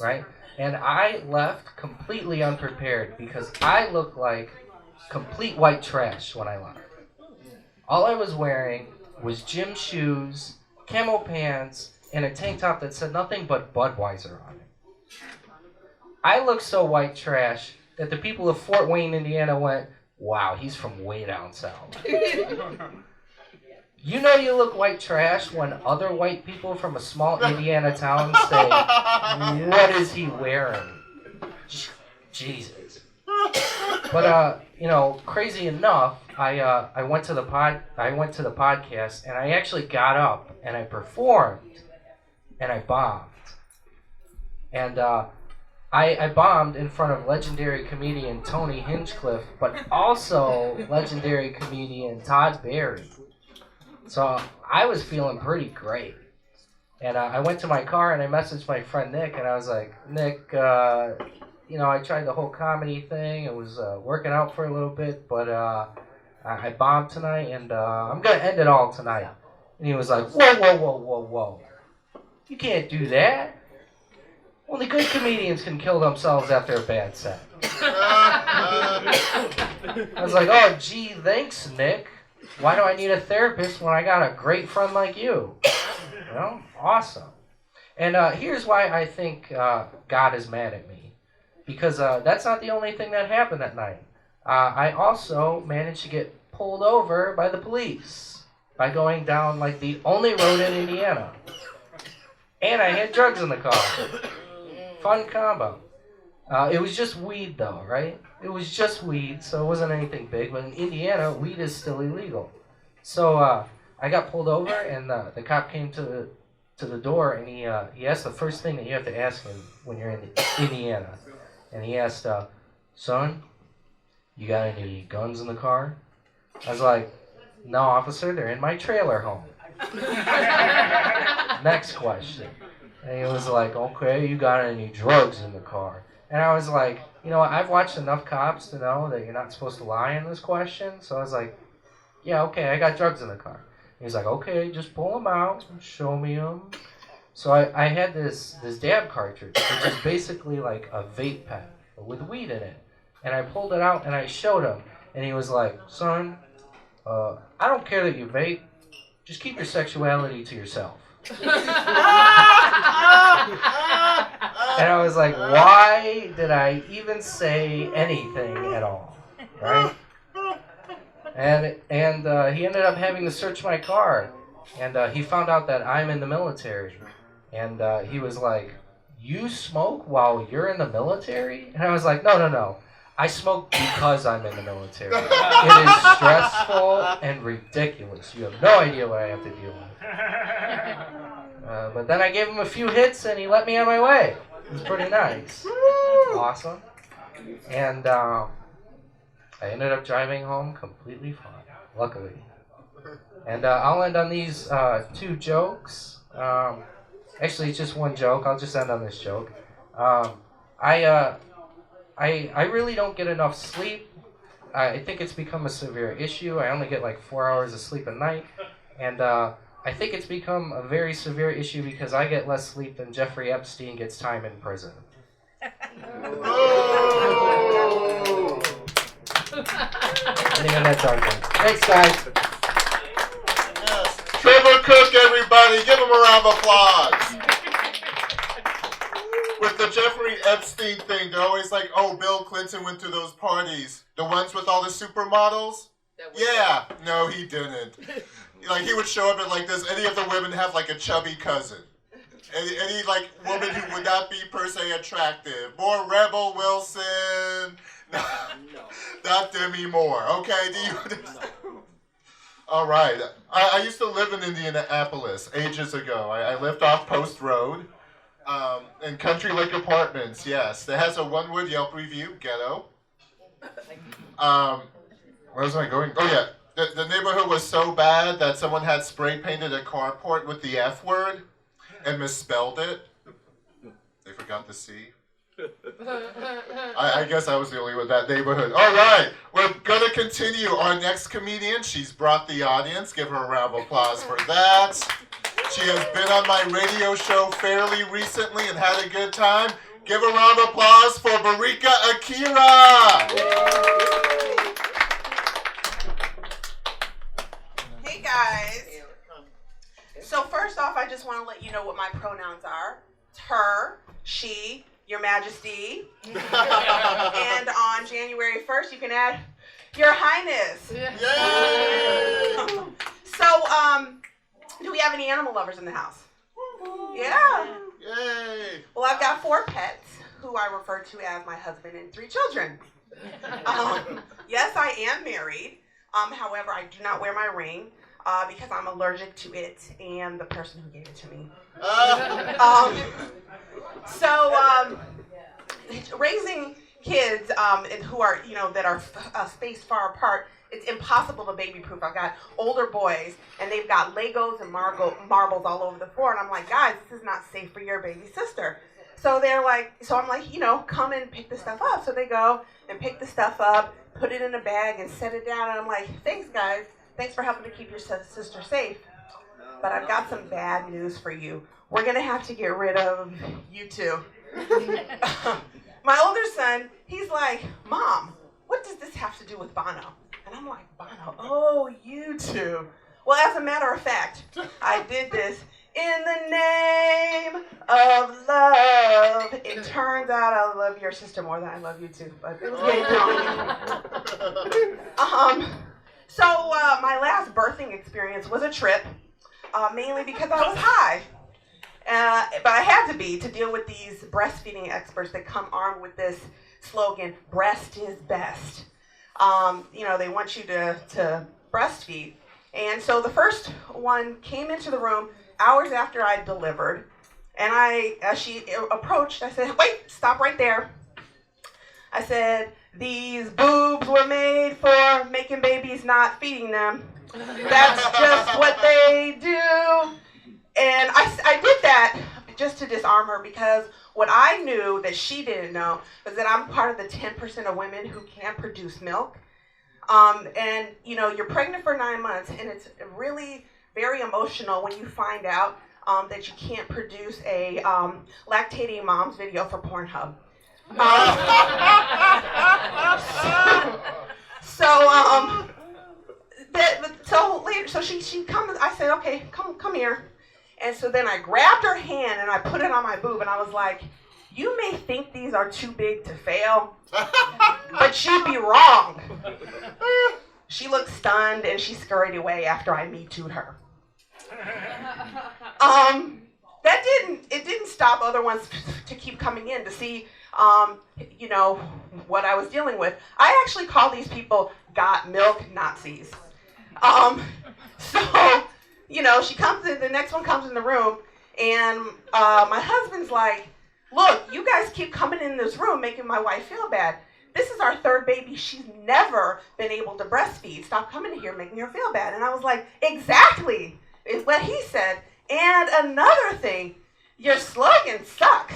right? And I left completely unprepared because I looked like complete white trash when I left. All I was wearing was gym shoes, camo pants, and a tank top that said nothing but Budweiser on it. I looked so white trash that the people of Fort Wayne, Indiana went, wow, he's from way down south. You know you look white trash when other white people from a small Indiana town say, what is he wearing? Jesus. But crazy enough, I went to the podcast and I actually got up and I performed and I bombed. And I bombed in front of legendary comedian Tony Hinchcliffe, but also legendary comedian Todd Barry. So I was feeling pretty great. And I went to my car and I messaged my friend Nick, and I was like, Nick, I tried the whole comedy thing. It was working out for a little bit, but I bombed tonight, and I'm going to end it all tonight. And he was like, whoa. You can't do that. Only good comedians can kill themselves after a bad set. I was like, oh, gee, thanks, Nick. Why do I need a therapist when I got a great friend like you? Awesome. And here's why I think God is mad at me. Because that's not the only thing that happened that night. I also managed to get pulled over by the police by going down like the only road in Indiana. And I had drugs in the car. Fun combo. It was just weed though, right? It was just weed, so it wasn't anything big. But in Indiana, weed is still illegal. So I got pulled over, and the cop came to the door, and he asked the first thing that you have to ask him when you're in Indiana. And he asked, son, you got any guns in the car? I was like, no, officer, they're in my trailer home. Next question. And he was like, okay, you got any drugs in the car? And I was like, I've watched enough cops to know that you're not supposed to lie in this question. So I was like, yeah, okay, I got drugs in the car. And he's like, okay, just pull them out and show me them. So I had this dab cartridge, which is basically like a vape pen with weed in it. And I pulled it out and I showed him. And he was like, son, I don't care that you vape. Just keep your sexuality to yourself. And I was like, why did I even say anything at all? Right? And he ended up having to search my car. And he found out that I'm in the military. And he was like, you smoke while you're in the military? And I was like, no. I smoke because I'm in the military. It is stressful and ridiculous. You have no idea what I have to deal with. But then I gave him a few hits and he let me on my way. It was pretty nice. Awesome. And I ended up driving home completely fine, luckily. And I'll end on these two jokes. Actually, it's just one joke. I'll just end on this joke. I really don't get enough sleep. I think it's become a severe issue. I only get like 4 hours of sleep a night. And I think it's become a very severe issue because I get less sleep than Jeffrey Epstein gets time in prison. Ending on that jargon. Thanks, guys. Yes. Trevor Cook, everybody. Give him a round of applause. With the Jeffrey Epstein thing, they're always like, oh, Bill Clinton went to those parties. The ones with all the supermodels? Yeah. No, he didn't. Like, he would show up at, like, does any of the women have, like, a chubby cousin? Any like, woman who would not be per se attractive? More Rebel Wilson? No. Not Demi Moore. Okay, do you understand? All right. I used to live in Indianapolis ages ago. I lived off Post Road. In Country Lake Apartments, yes. It has a one-word Yelp review, ghetto. Where was I going? Oh, yeah. The neighborhood was so bad that someone had spray painted a carport with the F word and misspelled it. They forgot the C. I guess I was the only one in that neighborhood. All right. We're going to continue. Our next comedian, she's brought the audience. Give her a round of applause for that. She has been on my radio show fairly recently and had a good time. Give a round of applause for Barika Akira. Hey guys. So first off, I just want to let you know what my pronouns are. It's her, she, your majesty. And on January 1st, you can add your highness. Yay! So, do we have any animal lovers in the house? Yeah. Yay! Well, I've got 4 pets who I refer to as my husband and 3 children. Yes, I am married. However, I do not wear my ring because I'm allergic to it and the person who gave it to me. raising kids who are, that are spaced far apart, it's impossible to baby-proof. I've got older boys, and they've got Legos and marbles all over the floor, and I'm like, guys, this is not safe for your baby sister. So I'm like, come and pick the stuff up. So they go and pick the stuff up, put it in a bag, and set it down, and I'm like, thanks, guys. Thanks for helping to keep your sister safe. But I've got some bad news for you. We're going to have to get rid of you two. My older son, he's like, Mom, what does this have to do with Bono? And I'm like, Bono, oh, you two. Well, as a matter of fact, I did this in the name of love. It turns out I love your sister more than I love you too, but it was getting wrong. So my last birthing experience was a trip, mainly because I was high. But I had to be to deal with these breastfeeding experts that come armed with this slogan, breast is best. They want you to breastfeed. And so the first one came into the room hours after I delivered. And as she approached, I said, wait, stop right there. I said, these boobs were made for making babies, not feeding them. That's just what they do. And I did that just to disarm her, because what I knew that she didn't know was that I'm part of the 10% of women who can't produce milk. And you're pregnant for 9 months, and it's really very emotional when you find out that you can't produce a lactating mom's video for Pornhub. So she comes. I said, okay, come here. And so then I grabbed her hand and I put it on my boob, and I was like, you may think these are too big to fail, but you'd be wrong. She looked stunned and she scurried away after I Me Too'd her. It didn't stop other ones to keep coming in to see, what I was dealing with. I actually call these people got milk Nazis. She comes in, the next one comes in the room, and my husband's like, look, you guys keep coming in this room making my wife feel bad. This is our third baby. She's never been able to breastfeed. Stop coming in here making her feel bad. And I was like, exactly, is what he said. And another thing, your slogan sucks.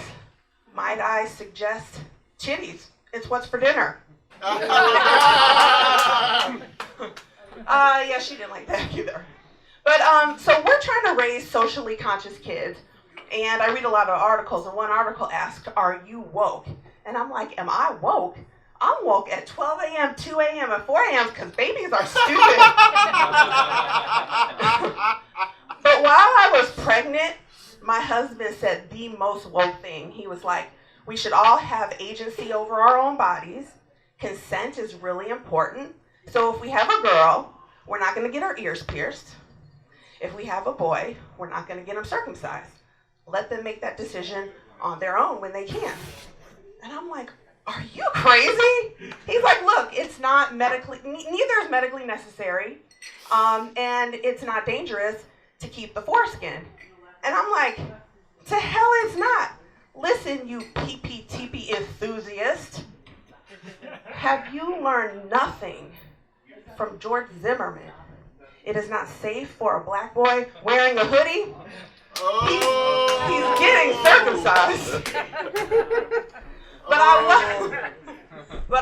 Might I suggest chitties? It's what's for dinner. Yeah, she didn't like that either. But so we're trying to raise socially conscious kids, and I read a lot of articles, and one article asked, are you woke? And I'm like, am I woke? I'm woke at 12 a.m., 2 a.m., and 4 a.m. because babies are stupid. But while I was pregnant, my husband said the most woke thing. He was like, we should all have agency over our own bodies. Consent is really important. So if we have a girl, we're not going to get our ears pierced. If we have a boy, we're not going to get them circumcised. Let them make that decision on their own when they can. And I'm like, are you crazy? He's like, look, it's not neither is medically necessary, and it's not dangerous to keep the foreskin. And I'm like, to hell it's not. Listen, you PPTP enthusiast. Have you learned nothing from George Zimmerman? It is not safe for a black boy wearing a hoodie. He's getting circumcised. But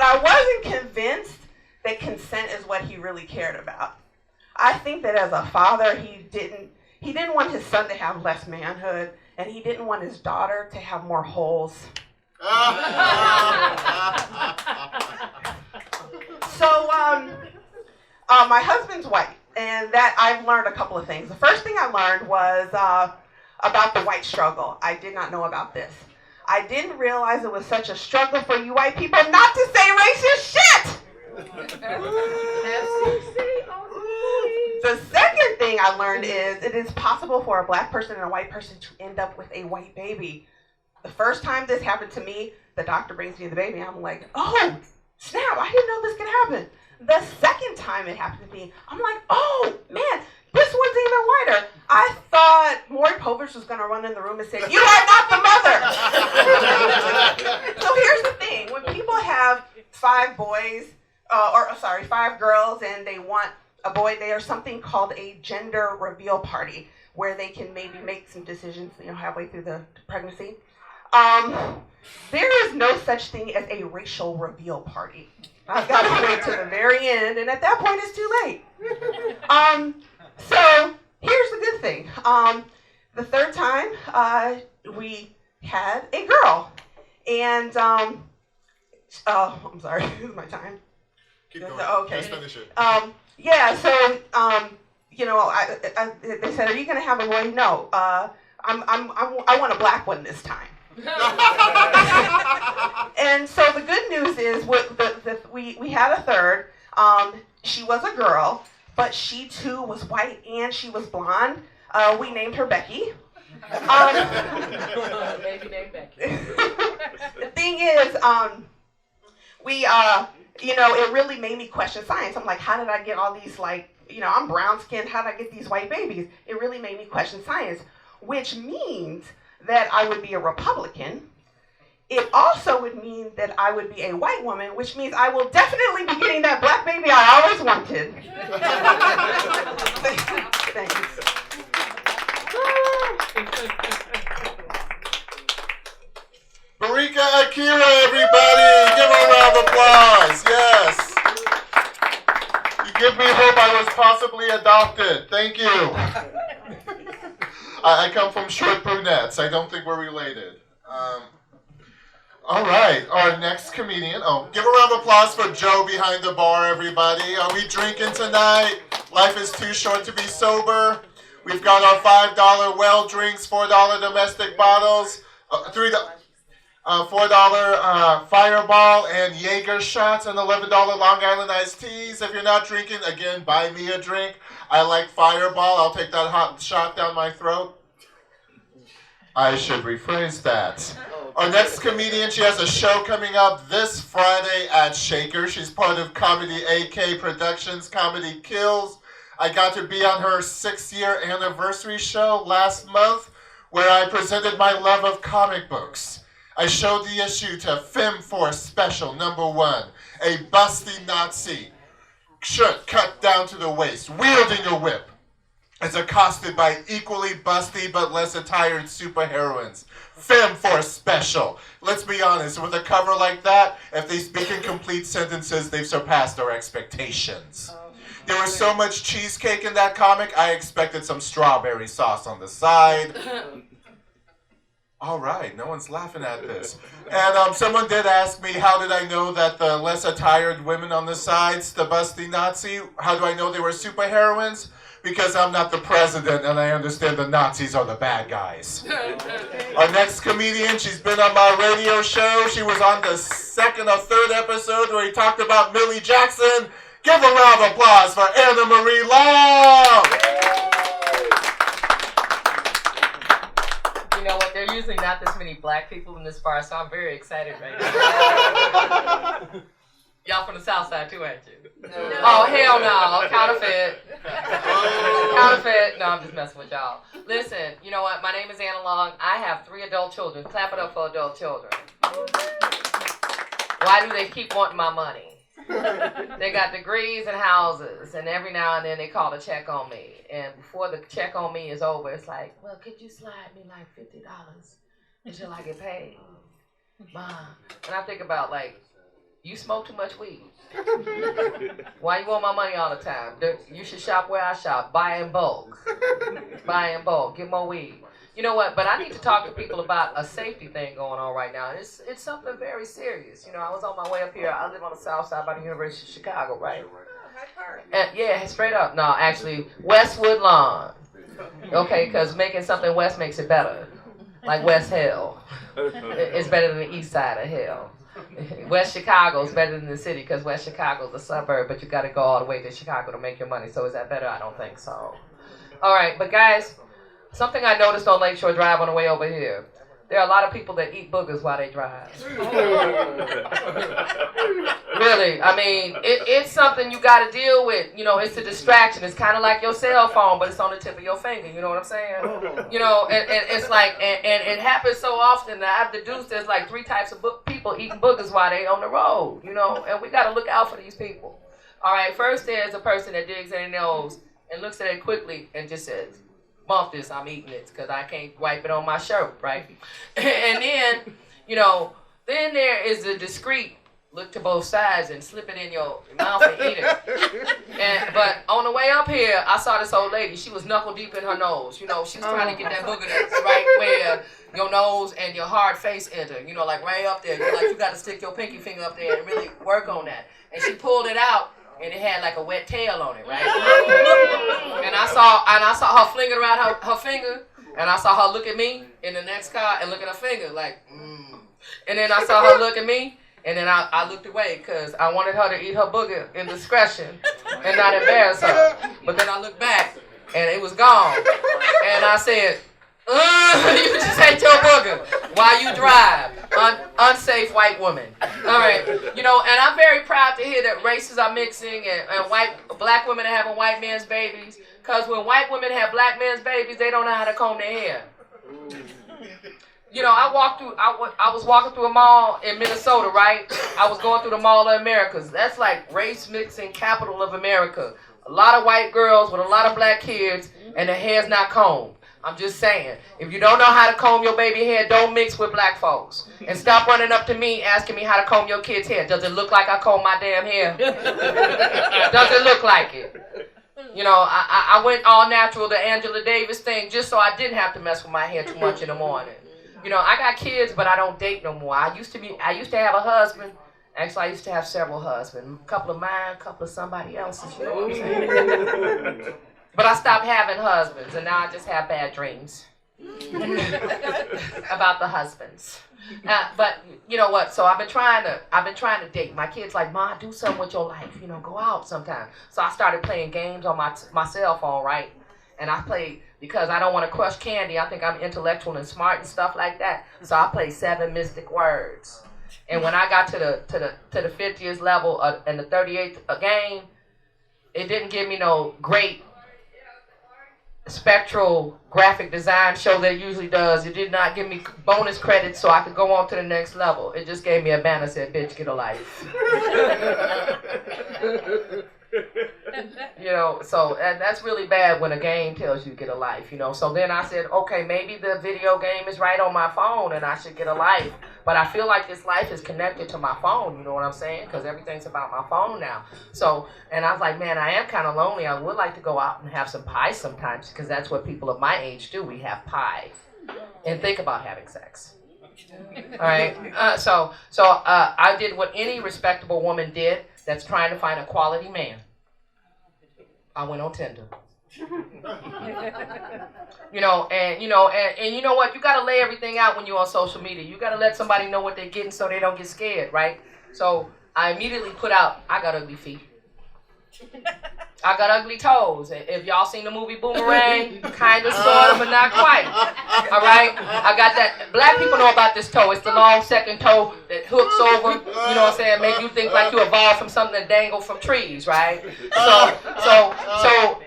I wasn't convinced that consent is what he really cared about. I think that as a father, he didn't want his son to have less manhood, and he didn't want his daughter to have more holes. So my husband's white, and that I've learned a couple of things. The first thing I learned was about the white struggle. I did not know about this. I didn't realize it was such a struggle for you white people not to say racist shit. The second thing I learned is it is possible for a black person and a white person to end up with a white baby. The first time this happened to me, the doctor brings me the baby. I'm like, oh, snap, I didn't know this could happen. The second time it happened to me, I'm like, oh, man, this one's even whiter. I thought Maury Povich was going to run in the room and say, you are not the mother. So here's the thing. 5 boys, 5 girls, and they want a boy. There's something called a gender reveal party where they can maybe make some decisions, halfway through the pregnancy. There is no such thing as a racial reveal party. I've got to wait to the very end, and at that point, it's too late. So here's the good thing. The third time, we had a girl, and I'm sorry, this is my time. Keep going. Okay. Just finish it. Yeah. So they said, "Are you gonna have a boy?" No. I want a black one this time. And so the good news is, we had a third. She was a girl, but she too was white and she was blonde. We named her Becky. Baby named Becky. The thing is, it really made me question science. I'm like, how did I get all these, I'm brown skinned, how did I get these white babies? It really made me question science, which means that I would be a Republican. It also would mean that I would be a white woman, which means I will definitely be getting that black baby I always wanted. Thanks. Barika Akira, everybody! Give her a round of applause. Yes. You give me hope I was possibly adopted. Thank you. I come from short brunettes. I don't think we're related. All right, our next comedian. Give a round of applause for Joe behind the bar, everybody. Are we drinking tonight? Life is too short to be sober. We've got our $5 well drinks, $4 domestic bottles, $4 Fireball and Jaeger shots, and $11 Long Island iced teas. If you're not drinking, again, buy me a drink. I like Fireball. I'll take that hot shot down my throat. I should rephrase that. Our next comedian, she has a show coming up this Friday at Shaker. She's part of Comedy AK Productions, Comedy Kills. I got to be on her 6-year anniversary show last month, where I presented my love of comic books. I showed the issue to Femme Force Special #1, a busty Nazi, shirt cut down to the waist, wielding a whip, is accosted by equally busty but less attired superheroines. Femme Force Special. Let's be honest, with a cover like that, if they speak in complete sentences, they've surpassed our expectations. There was so much cheesecake in that comic, I expected some strawberry sauce on the side. All right, no one's laughing at this. And someone did ask me, how did I know that the less attired women on the sides, the busty Nazi, how do I know they were superheroines? Because I'm not the president and I understand the Nazis are the bad guys. Our next comedian, she's been on my radio show. She was on the 2nd or 3rd episode where he talked about Millie Jackson. Give a round of applause for Anna Marie Long! You know what? There are usually not this many black people in this bar, so I'm very excited right now. Y'all from the South Side too, ain't you? No. Oh, hell no. Counterfeit. Counterfeit. No, I'm just messing with y'all. Listen, you know what? My name is Anna Long. I have 3 adult children. Clap it up for adult children. Why do they keep wanting my money? They got degrees and houses, and every now and then they call to check on me. And before the check on me is over, it's like, well, could you slide me like $50 until I get paid? Mom. And I think about, like, you smoke too much weed. Why you want my money all the time? You should shop where I shop. Buy in bulk. Buy in bulk. Get more weed. You know what? But I need to talk to people about a safety thing going on right now. It's something very serious. You know, I was on my way up here. I live on the south side by the University of Chicago, right? And yeah, straight up. No, actually, Westwood Lawn. Okay, because making something west makes it better. Like West Hell. It's better than the east side of hell. West Chicago is better than the city because West Chicago is a suburb, but you got to go all the way to Chicago to make your money. So is that better? I don't think so. All right, but guys, something I noticed on Lakeshore Drive on the way over here. There are a lot of people that eat boogers while they drive. Really, I mean, it's something you got to deal with. You know, it's a distraction. It's kind of like your cell phone, but it's on the tip of your finger. You know what I'm saying? You know, and it's like, and it happens so often that I've deduced there's like 3 types of people eating boogers while they on the road. You know, and we got to look out for these people. All right, first there's a person that digs in their nose and looks at it quickly and just says, bump this, I'm eating it, because I can't wipe it on my shirt, right? And then, you know, then there is a discreet look to both sides and slip it in your mouth and eat it. But on the way up here, I saw this old lady. She was knuckle deep in her nose. You know, she was trying to get that booger that's right where your nose and your hard face enter. You know, like right up there. You're like, you got to stick your pinky finger up there and really work on that. And she pulled it out. And it had like a wet tail on it, right? And I saw her fling it around her finger, and I saw her look at me in the next car and look at her finger like, And then I saw her look at me, and then I looked away because I wanted her to eat her booger in discretion and not embarrass her. But then I looked back, and it was gone. And I said, you just ate your booger while you drive. Unsafe white woman. All right. You know, and I'm very proud to hear that races are mixing and black women are having white men's babies. Because when white women have black men's babies, they don't know how to comb their hair. You know, I was walking through a mall in Minnesota, right? I was going through the Mall of Americas. That's like race mixing capital of America. A lot of white girls with a lot of black kids, and their hair's not combed. I'm just saying, if you don't know how to comb your baby hair, don't mix with black folks. And stop running up to me asking me how to comb your kid's hair. Does it look like I comb my damn hair? Does it look like it? You know, I went all natural, the Angela Davis thing, just so I didn't have to mess with my hair too much in the morning. You know, I got kids, but I don't date no more. I used to have a husband. Actually, I used to have several husbands. A couple of mine, a couple of somebody else's. You know what I'm saying? But I stopped having husbands, and now I just have bad dreams about the husbands. But you know what? So I've been trying to date. My kids like, Ma, do something with your life. You know, go out sometime. So I started playing games on my cell phone, right? And I played because I don't want to crush candy. I think I'm intellectual and smart and stuff like that. So I played 7 mystic words. And when I got to the 50th level and the 38th game, it didn't give me no great spectral graphic design show that it usually does. It did not give me bonus credits so I could go on to the next level. It just gave me a banner that said, bitch, get a life. You know, so that's really bad when a game tells you get a life, you know. So then I said, okay, maybe the video game is right on my phone and I should get a life. But I feel like this life is connected to my phone, you know what I'm saying? Because everything's about my phone now. So, and I was like, man, I am kind of lonely. I would like to go out and have some pie sometimes because that's what people of my age do. We have pie and think about having sex. All right. So I did what any respectable woman did that's trying to find a quality man. I went on Tinder. You know what? You gotta lay everything out when you're on social media. You gotta let somebody know what they're getting so they don't get scared, right? So I immediately put out, I got ugly feet. I got ugly toes. If y'all seen the movie Boomerang, kind of, sort of, but not quite. All right? I got that. Black people know about this toe. It's the long second toe that hooks over, you know what I'm saying, make you think like you evolved from something that dangled from trees, right? So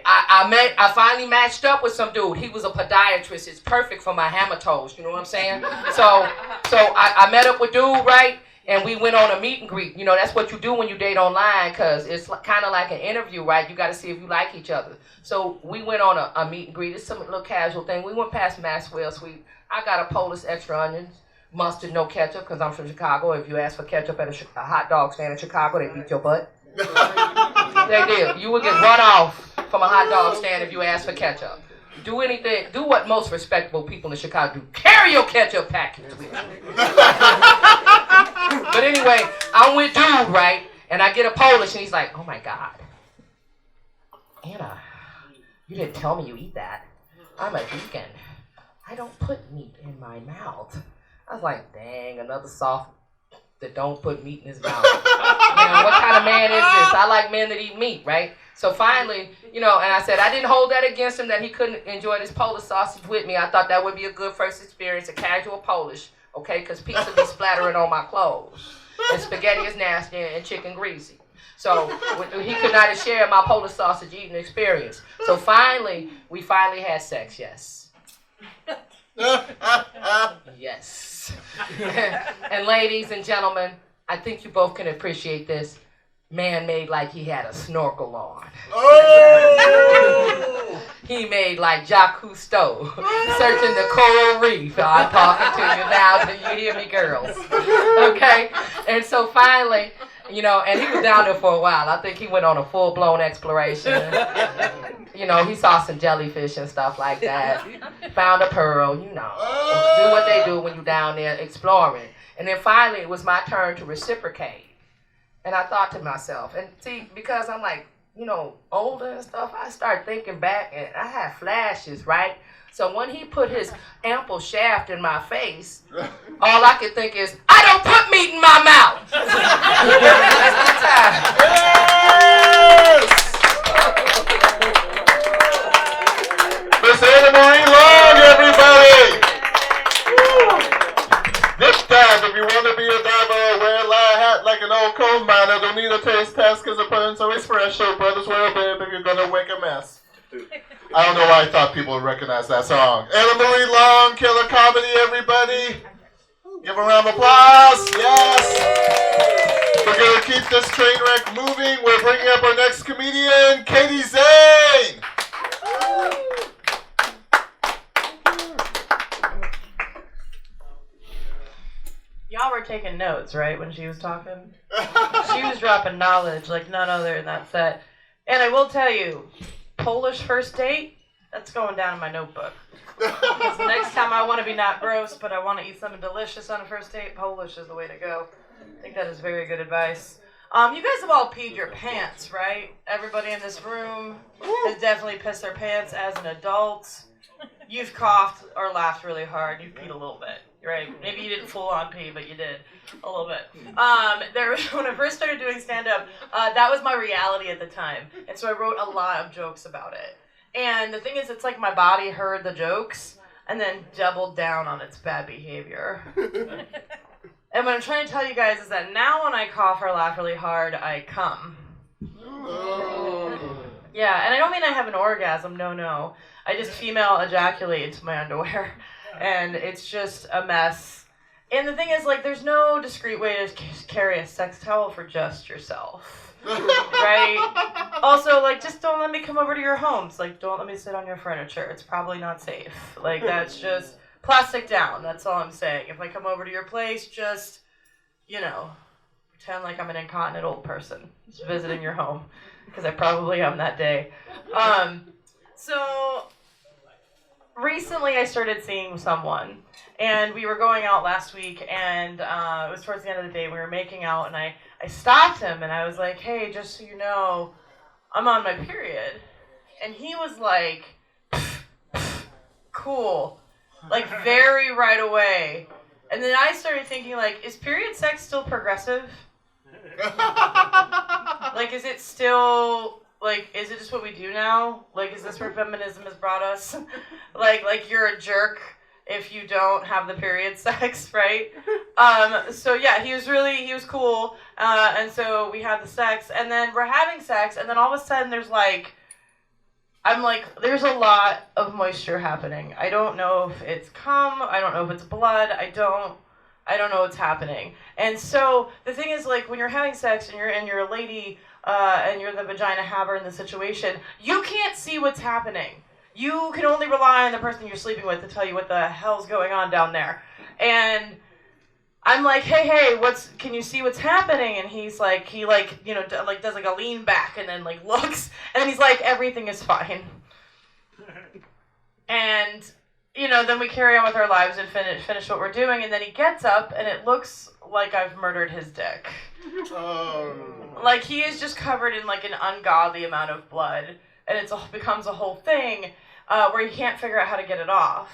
I finally matched up with some dude. He was a podiatrist. It's perfect for my hammer toes, you know what I'm saying? So I met up with dude, right? And we went on a meet and greet. You know, that's what you do when you date online because it's kind of like an interview, right? You got to see if you like each other. So we went on a meet and greet. It's some little casual thing. We went past Maxwell Suite. I got a Polish extra onions, mustard, no ketchup because I'm from Chicago. If you ask for ketchup at a hot dog stand in Chicago, they beat your butt. They did. You would get run off from a hot dog stand if you ask for ketchup. Do anything. Do what most respectable people in Chicago do. Carry your ketchup package with you. But anyway, I'm with dude, right? And I get a Polish, and he's like, oh my God. Anna, you didn't tell me you eat that. I'm a vegan. I don't put meat in my mouth. I was like, dang, another soft that don't put meat in his mouth. What kind of man is this? I like men that eat meat, right? So finally, and I said I didn't hold that against him that he couldn't enjoy this Polish sausage with me. I thought that would be a good first experience, a casual Polish, okay? Because pizza be splattering on my clothes. And spaghetti is nasty and chicken greasy. So he could not share my Polish sausage eating experience. So we finally had sex, yes. Yes. And ladies and gentlemen, I think you both can appreciate this. Man made like he had a snorkel on. Oh! He made like Jacques Cousteau searching the coral reef. I'm talking to you now. Do you hear me, girls? Okay? And so finally, and he was down there for a while. I think he went on a full-blown exploration. He saw some jellyfish and stuff like that. Found a pearl, do what they do when you're down there exploring. And then finally, it was my turn to reciprocate. And I thought to myself, and see, because I'm like, older and stuff, I started thinking back, and I had flashes, right? So when he put his ample shaft in my face, all I could think is, I don't put meat in my mouth. Miss Anna Marie Long, everybody! This time, if you want to be a diver, wear a lie hat like an old coal miner. Don't need a taste test because the putting's always fresh. So brothers, wear a bib if you're going to wake a mess. I don't know why I thought people would recognize that song. Anna Marie Long, Killer Comedy, everybody. Give a round of applause. Yes. We're going to keep this train wreck moving. We're bringing up our next comedian, Katie Zane. Y'all were taking notes, right, when she was talking? She was dropping knowledge like none other in that set. And I will tell you, Polish first date, that's going down in my notebook. Because next time I want to be not gross, but I want to eat something delicious on a first date, Polish is the way to go. I think that is very good advice. You guys have all peed your pants, right? Everybody in this room has definitely pissed their pants as an adult. You've coughed or laughed really hard. You've peed a little bit, right? Maybe you didn't full on pee, but you did a little bit. When I first started doing stand-up, that was my reality at the time. And so I wrote a lot of jokes about it. And the thing is, it's like my body heard the jokes and then doubled down on its bad behavior. And what I'm trying to tell you guys is that now when I cough or laugh really hard, I come. Yeah, and I don't mean I have an orgasm, no. I just female ejaculate into my underwear. And it's just a mess. And the thing is, like, there's no discreet way to carry a sex towel for just yourself. Right? Also, like, just don't let me come over to your homes. Like, don't let me sit on your furniture. It's probably not safe. Like, that's just plastic down. That's all I'm saying. If I come over to your place, just, pretend like I'm an incontinent old person just visiting your home. Because I probably am that day. So recently I started seeing someone, and we were going out last week, and it was towards the end of the day. We were making out, and I stopped him, and I was like, hey, just so you know, I'm on my period. And he was like, cool, like very right away. And then I started thinking, like, is period sex still progressive? Like, is it still, like, is it just what we do now? Like, is this where feminism has brought us? like you're a jerk if you don't have the period sex, right? So yeah, he was cool. And so we had the sex, and then we're having sex, and then all of a sudden there's there's a lot of moisture happening. I don't know if it's cum, I don't know if it's blood, I don't know what's happening. And so the thing is, like, when you're having sex and you're a lady and you're the vagina haver in the situation, you can't see what's happening. You can only rely on the person you're sleeping with to tell you what the hell's going on down there. And I'm like, hey, can you see what's happening? And he's like, does like a lean back and then like looks, and then he's like, everything is fine. And then we carry on with our lives and finish what we're doing, and then he gets up, and it looks like I've murdered his dick. Like, he is just covered in like an ungodly amount of blood, and it becomes a whole thing where you can't figure out how to get it off.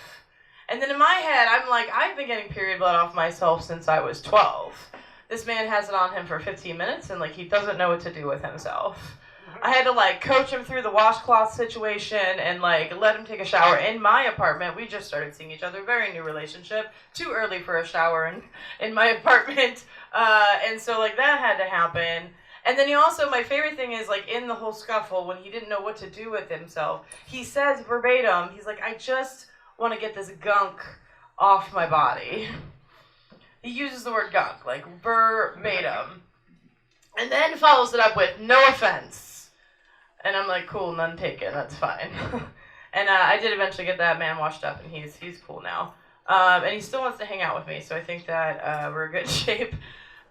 And then in my head, I'm like, I've been getting period blood off myself since I was 12. this man has it on him for 15 minutes, and like he doesn't know what to do with himself. I had to like coach him through the washcloth situation and like let him take a shower in my apartment. We just started seeing each other, very new relationship. Too early for a shower in my apartment, and so like that had to happen. And then he also, my favorite thing is like in the whole scuffle when he didn't know what to do with himself, he says verbatim, he's like, I just want to get this gunk off my body. He uses the word gunk, like verbatim. And then follows it up with, no offense. And I'm like, cool, none taken, that's fine. And I did eventually get that man washed up, and he's cool now. And he still wants to hang out with me, so I think that we're in good shape.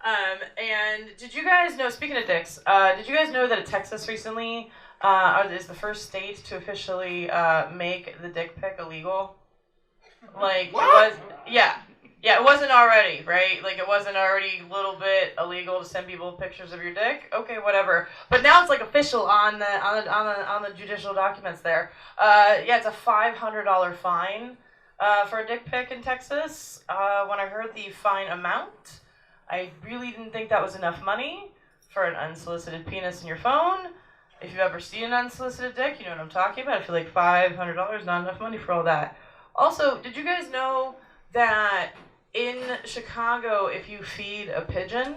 And did you guys know, speaking of dicks, did you guys know that Texas recently is the first state to officially make the dick pic illegal? Like, What? it was, yeah, it wasn't already, right? Like, it wasn't already a little bit illegal to send people pictures of your dick. Okay, whatever. But now it's like official on the judicial documents there. Yeah, it's a $500 fine for a dick pic in Texas. When I heard the fine amount, I really didn't think that was enough money for an unsolicited penis in your phone. If you've ever seen an unsolicited dick, you know what I'm talking about. I feel like $500 not enough money for all that. Also, did you guys know that in Chicago, if you feed a pigeon,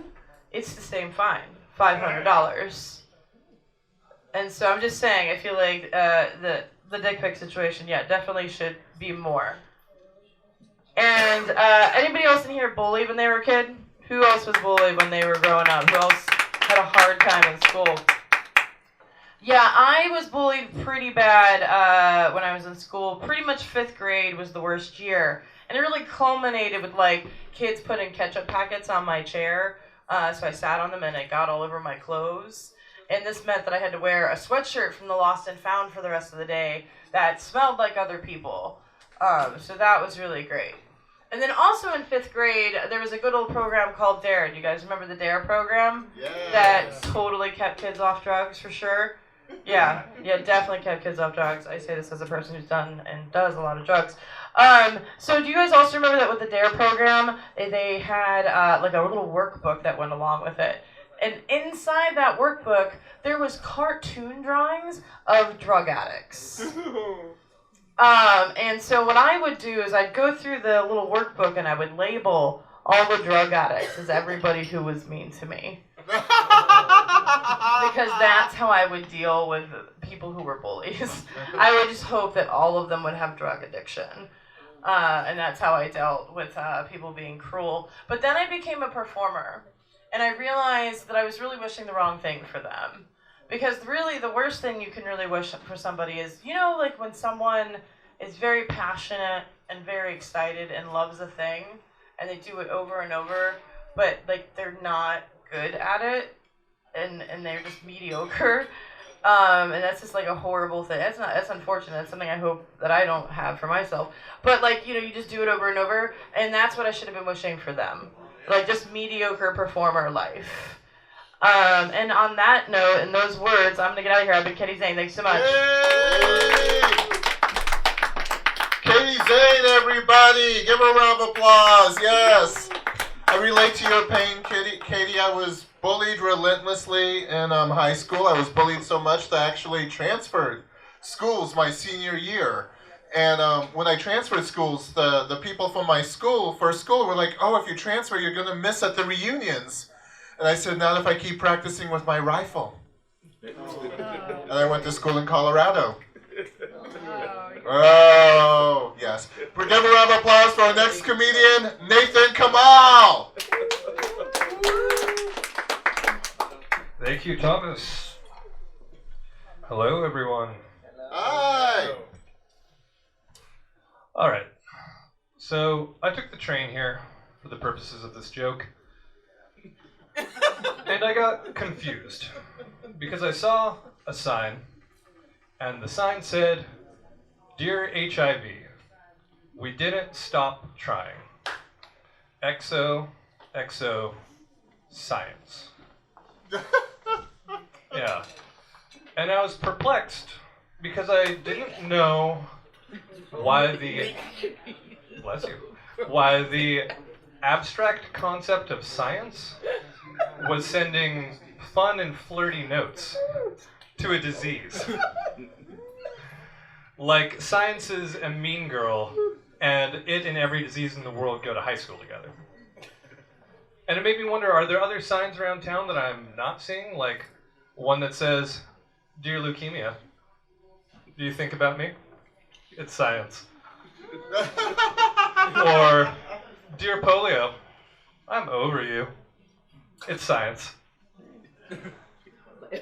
it's the same fine, $500. And so I'm just saying, I feel like the dick pic situation, yeah, definitely should be more. And anybody else in here bullied when they were a kid? Who else was bullied when they were growing up? Who else had a hard time in school? Yeah, I was bullied pretty bad when I was in school. Pretty much 5th grade was the worst year. And it really culminated with, like, kids putting ketchup packets on my chair. So I sat on them and it got all over my clothes. And this meant that I had to wear a sweatshirt from the Lost and Found for the rest of the day that smelled like other people. So that was really great. And then also in 5th grade, there was a good old program called DARE. Do you guys remember the DARE program? Yeah. That totally kept kids off drugs for sure. Yeah, definitely kept kids off drugs. I say this as a person who's done and does a lot of drugs. So do you guys also remember that with the DARE program, they had like a little workbook that went along with it? And inside that workbook, there was cartoon drawings of drug addicts. And so what I would do is I'd go through the little workbook and I would label all the drug addicts as everybody who was mean to me. Because that's how I would deal with people who were bullies. I would just hope that all of them would have drug addiction. And that's how I dealt with people being cruel. But then I became a performer. And I realized that I was really wishing the wrong thing for them. Because really the worst thing you can really wish for somebody is, you know, like when someone is very passionate and very excited and loves a thing, and they do it over and over, but like they're not good at it, and they're just mediocre, and that's just like a horrible thing. That's unfortunate. That's something I hope that I don't have for myself. But like, you know, you just do it over and over, and that's what I should have been wishing for them. Like just mediocre performer life. And on that note, and those words, I'm gonna get out of here. I've been Katie Zane. Thanks so much. Yay! Katie Zane, everybody! Give her a round of applause. Yes. I relate to your pain, Katie. I was bullied relentlessly in high school. I was bullied so much that I actually transferred schools my senior year. And when I transferred schools, the people from my school, first school, were like, oh, if you transfer, you're going to miss at the reunions. And I said, not if I keep practicing with my rifle. And I went to school in Colorado. Oh, yes. Give a round of applause for our next comedian, Nathan Kamal. Thank you, Thomas. Hello, everyone. Hi. All right. So I took the train here for the purposes of this joke. And I got confused because I saw a sign, and the sign said, "Dear HIV, we didn't stop trying. XO, XO, science." Yeah. And I was perplexed because I didn't know why the abstract concept of science was sending fun and flirty notes to a disease. Like Science's a mean girl, and it and every disease in the world go to high school together. And it made me wonder, are there other signs around town that I'm not seeing? Like one that says, "Dear Leukemia, do you think about me?" It's Science. Or, "Dear Polio, I'm over you." It's Science.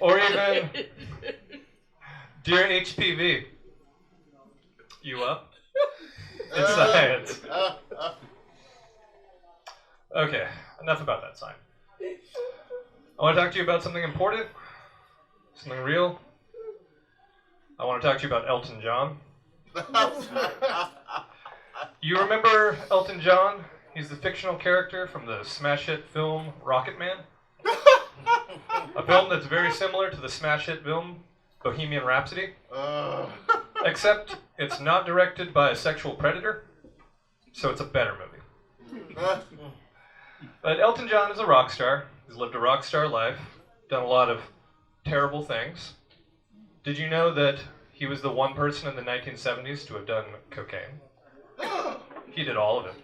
Or even, "Dear HPV, you up?" It's Science. Okay, enough about that sign. I want to talk to you about something important, something real. I want to talk to you about Elton John. You remember Elton John? He's the fictional character from the smash hit film Rocket Man. A film that's very similar to the smash hit film Bohemian Rhapsody. Except it's not directed by a sexual predator, so it's a better movie. But Elton John is a rock star. He's lived a rock star life, done a lot of terrible things. Did you know that he was the one person in the 1970s to have done cocaine? He did all of it.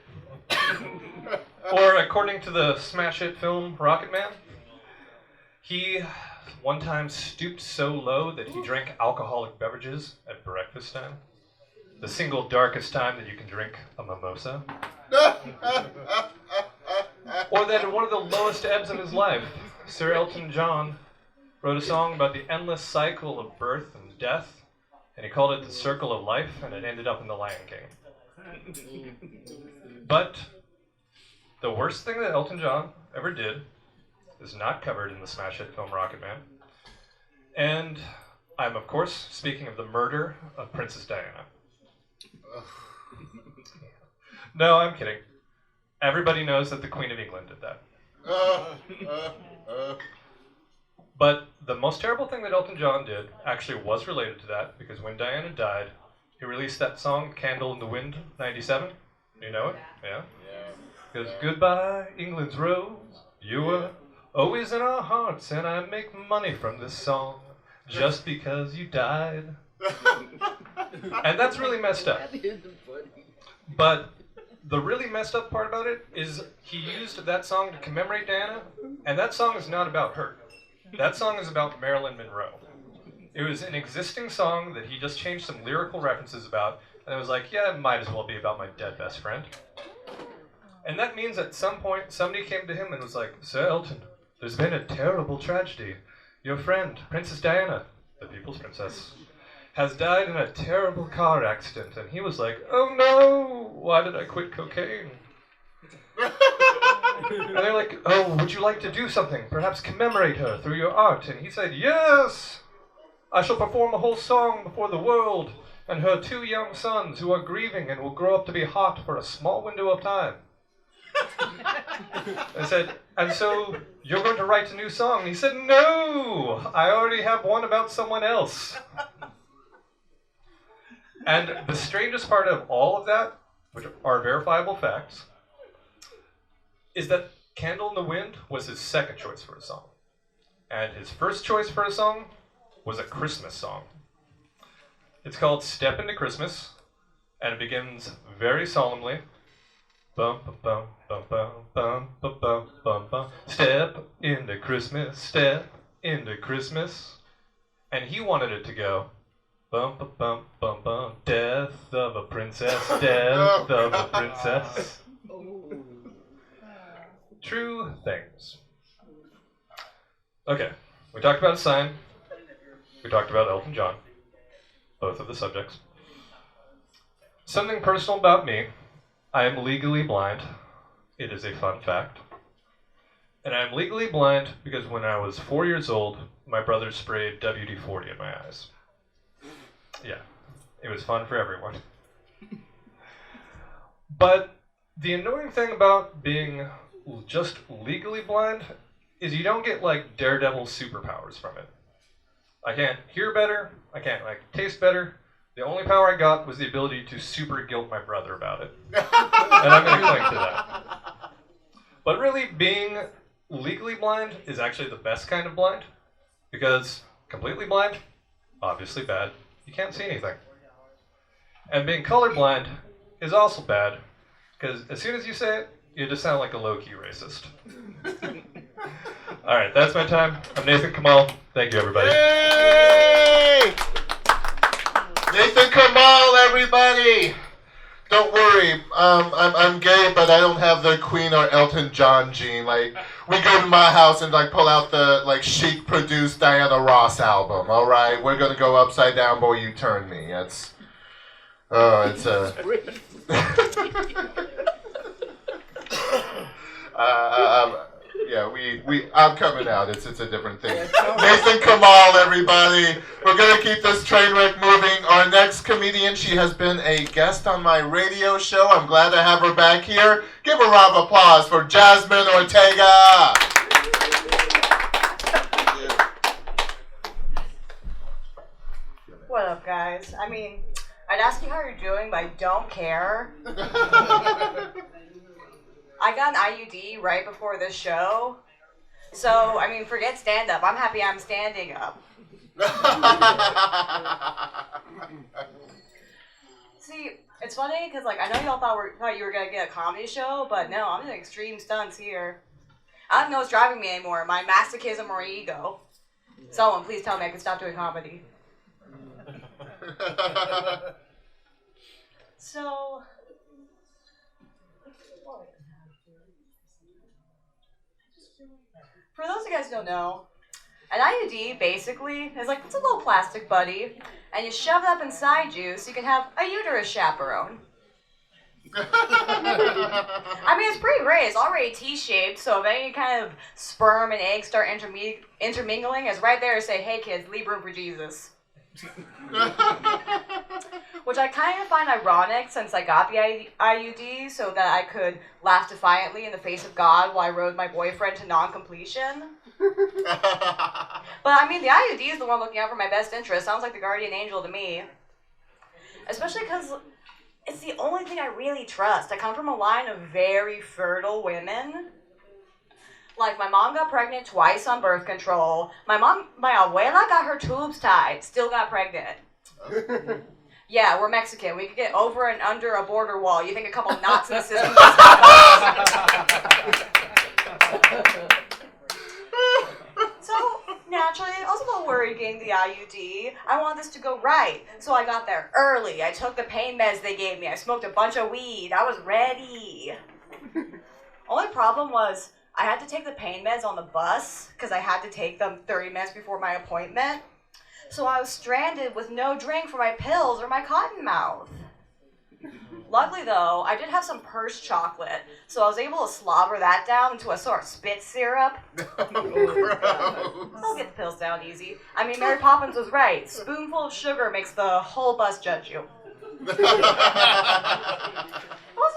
Or according to the smash hit film Rocket Man, he one time stooped so low that he drank alcoholic beverages at breakfast time. The single darkest time that you can drink a mimosa. Or that in one of the lowest ebbs of his life, Sir Elton John wrote a song about the endless cycle of birth and death, and he called it The Circle of Life, and it ended up in The Lion King. But the worst thing that Elton John ever did is not covered in the smash hit film Rocket Man. And I'm, of course, speaking of the murder of Princess Diana. No, I'm kidding. Everybody knows that the Queen of England did that. But the most terrible thing that Elton John did actually was related to that, because when Diana died, he released that song, Candle in the Wind, 97. You know it? Yeah? Because goodbye, England's rose, you were always in our hearts, and I make money from this song just because you died. And that's really messed up. But the really messed up part about it is he used that song to commemorate Diana, and that song is not about her. That song is about Marilyn Monroe. It was an existing song that he just changed some lyrical references about, and it was like, yeah, it might as well be about my dead best friend. And that means at some point, somebody came to him and was like, "Sir Elton, there's been a terrible tragedy. Your friend, Princess Diana, the people's princess, has died in a terrible car accident." And he was like, "Oh no, why did I quit cocaine?" And they're like, "Oh, would you like to do something? Perhaps commemorate her through your art?" And he said, "Yes! I shall perform a whole song before the world and her 2 young sons who are grieving and will grow up to be hot for a small window of time." I said, "And so you're going to write a new song?" And he said, "No, I already have one about someone else." And the strangest part of all of that, which are verifiable facts, is that Candle in the Wind was his second choice for a song. And his first choice for a song was a Christmas song. It's called Step Into Christmas, and it begins very solemnly. Bum, bum, bum, bum, bum, bum, bum, bum, bum. Step into Christmas, step into Christmas. And he wanted it to go, bum, bum, bum, bum, bum. Death of a princess, death of a princess. True things. Okay, we talked about a sign. We talked about Elton John. Both of the subjects. Something personal about me. I am legally blind. It is a fun fact. And I am legally blind because when I was 4 years old, my brother sprayed WD-40 in my eyes. Yeah, it was fun for everyone. But the annoying thing about being just legally blind is you don't get like Daredevil superpowers from it. I can't hear better, I can't taste better. The only power I got was the ability to super guilt my brother about it. And I'm going to cling to that. But really, being legally blind is actually the best kind of blind, because completely blind, obviously bad. You can't see anything. And being colorblind is also bad, because as soon as you say it, you just sound like a low-key racist. All right, that's my time. I'm Nathan Kamal. Thank you, everybody. Yay! Nathan Kamal, everybody. Don't worry, I'm gay, but I don't have the Queen or Elton John gene. Like, we go to my house and like pull out the like Chic produced Diana Ross album. All right, we're gonna go upside down, boy, you turn me. It's yeah, I'm coming out. It's a different thing. Nathan Kamal, everybody. We're gonna keep this train wreck moving. Our next comedian, she has been a guest on my radio show. I'm glad to have her back here. Give a round of applause for Jazmyn Ortega. What up, guys? I mean, I'd ask you how you're doing, but I don't care. I got an IUD right before this show. So, I mean, forget stand-up. I'm happy I'm standing up. See, it's funny because, like, I know y'all thought you were going to get a comedy show, but no, I'm doing extreme stunts here. I don't know what's driving me anymore, my masochism or ego. Someone, please tell me I can stop doing comedy. So... For those of you guys who don't know, an IUD basically is like, it's a little plastic buddy, and you shove it up inside you so you can have a uterus chaperone. I mean, it's pretty great. It's already T-shaped, so if any kind of sperm and eggs start intermingling, it's right there to say, hey kids, leave room for Jesus. Which I kind of find ironic since I got the IUD so that I could laugh defiantly in the face of God while I rode my boyfriend to non-completion. But I mean, the IUD is the one looking out for my best interest. Sounds like the guardian angel to me. Especially because it's the only thing I really trust. I come from a line of very fertile women. Like, my mom got pregnant twice on birth control. My abuela got her tubes tied, still got pregnant. Yeah, we're Mexican. We could get over and under a border wall. You think a couple knots in the system would stop us? So, naturally, I was a little worried getting the IUD. I wanted this to go right. So I got there early. I took the pain meds they gave me. I smoked a bunch of weed. I was ready. Only problem was, I had to take the pain meds on the bus because I had to take them 30 minutes before my appointment. So I was stranded with no drink for my pills or my cotton mouth. Luckily, though, I did have some purse chocolate, so I was able to slobber that down into a sort of spit syrup. I'll get the pills down easy. I mean, Mary Poppins was right. Spoonful of sugar makes the whole bus judge you. It wasn't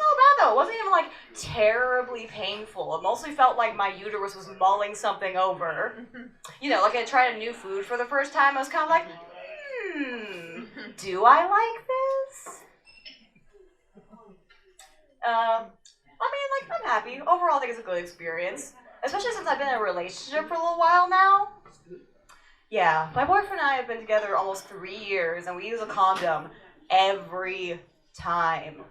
all bad, though. It wasn't even, like, terribly painful. It mostly felt like my uterus was mulling something over. You know, like I tried a new food for the first time. I was kind of like, do I like this? I mean, like, I'm happy. Overall, I think it's a good experience. Especially since I've been in a relationship for a little while now. Yeah, my boyfriend and I have been together almost 3 years, and we use a condom every time.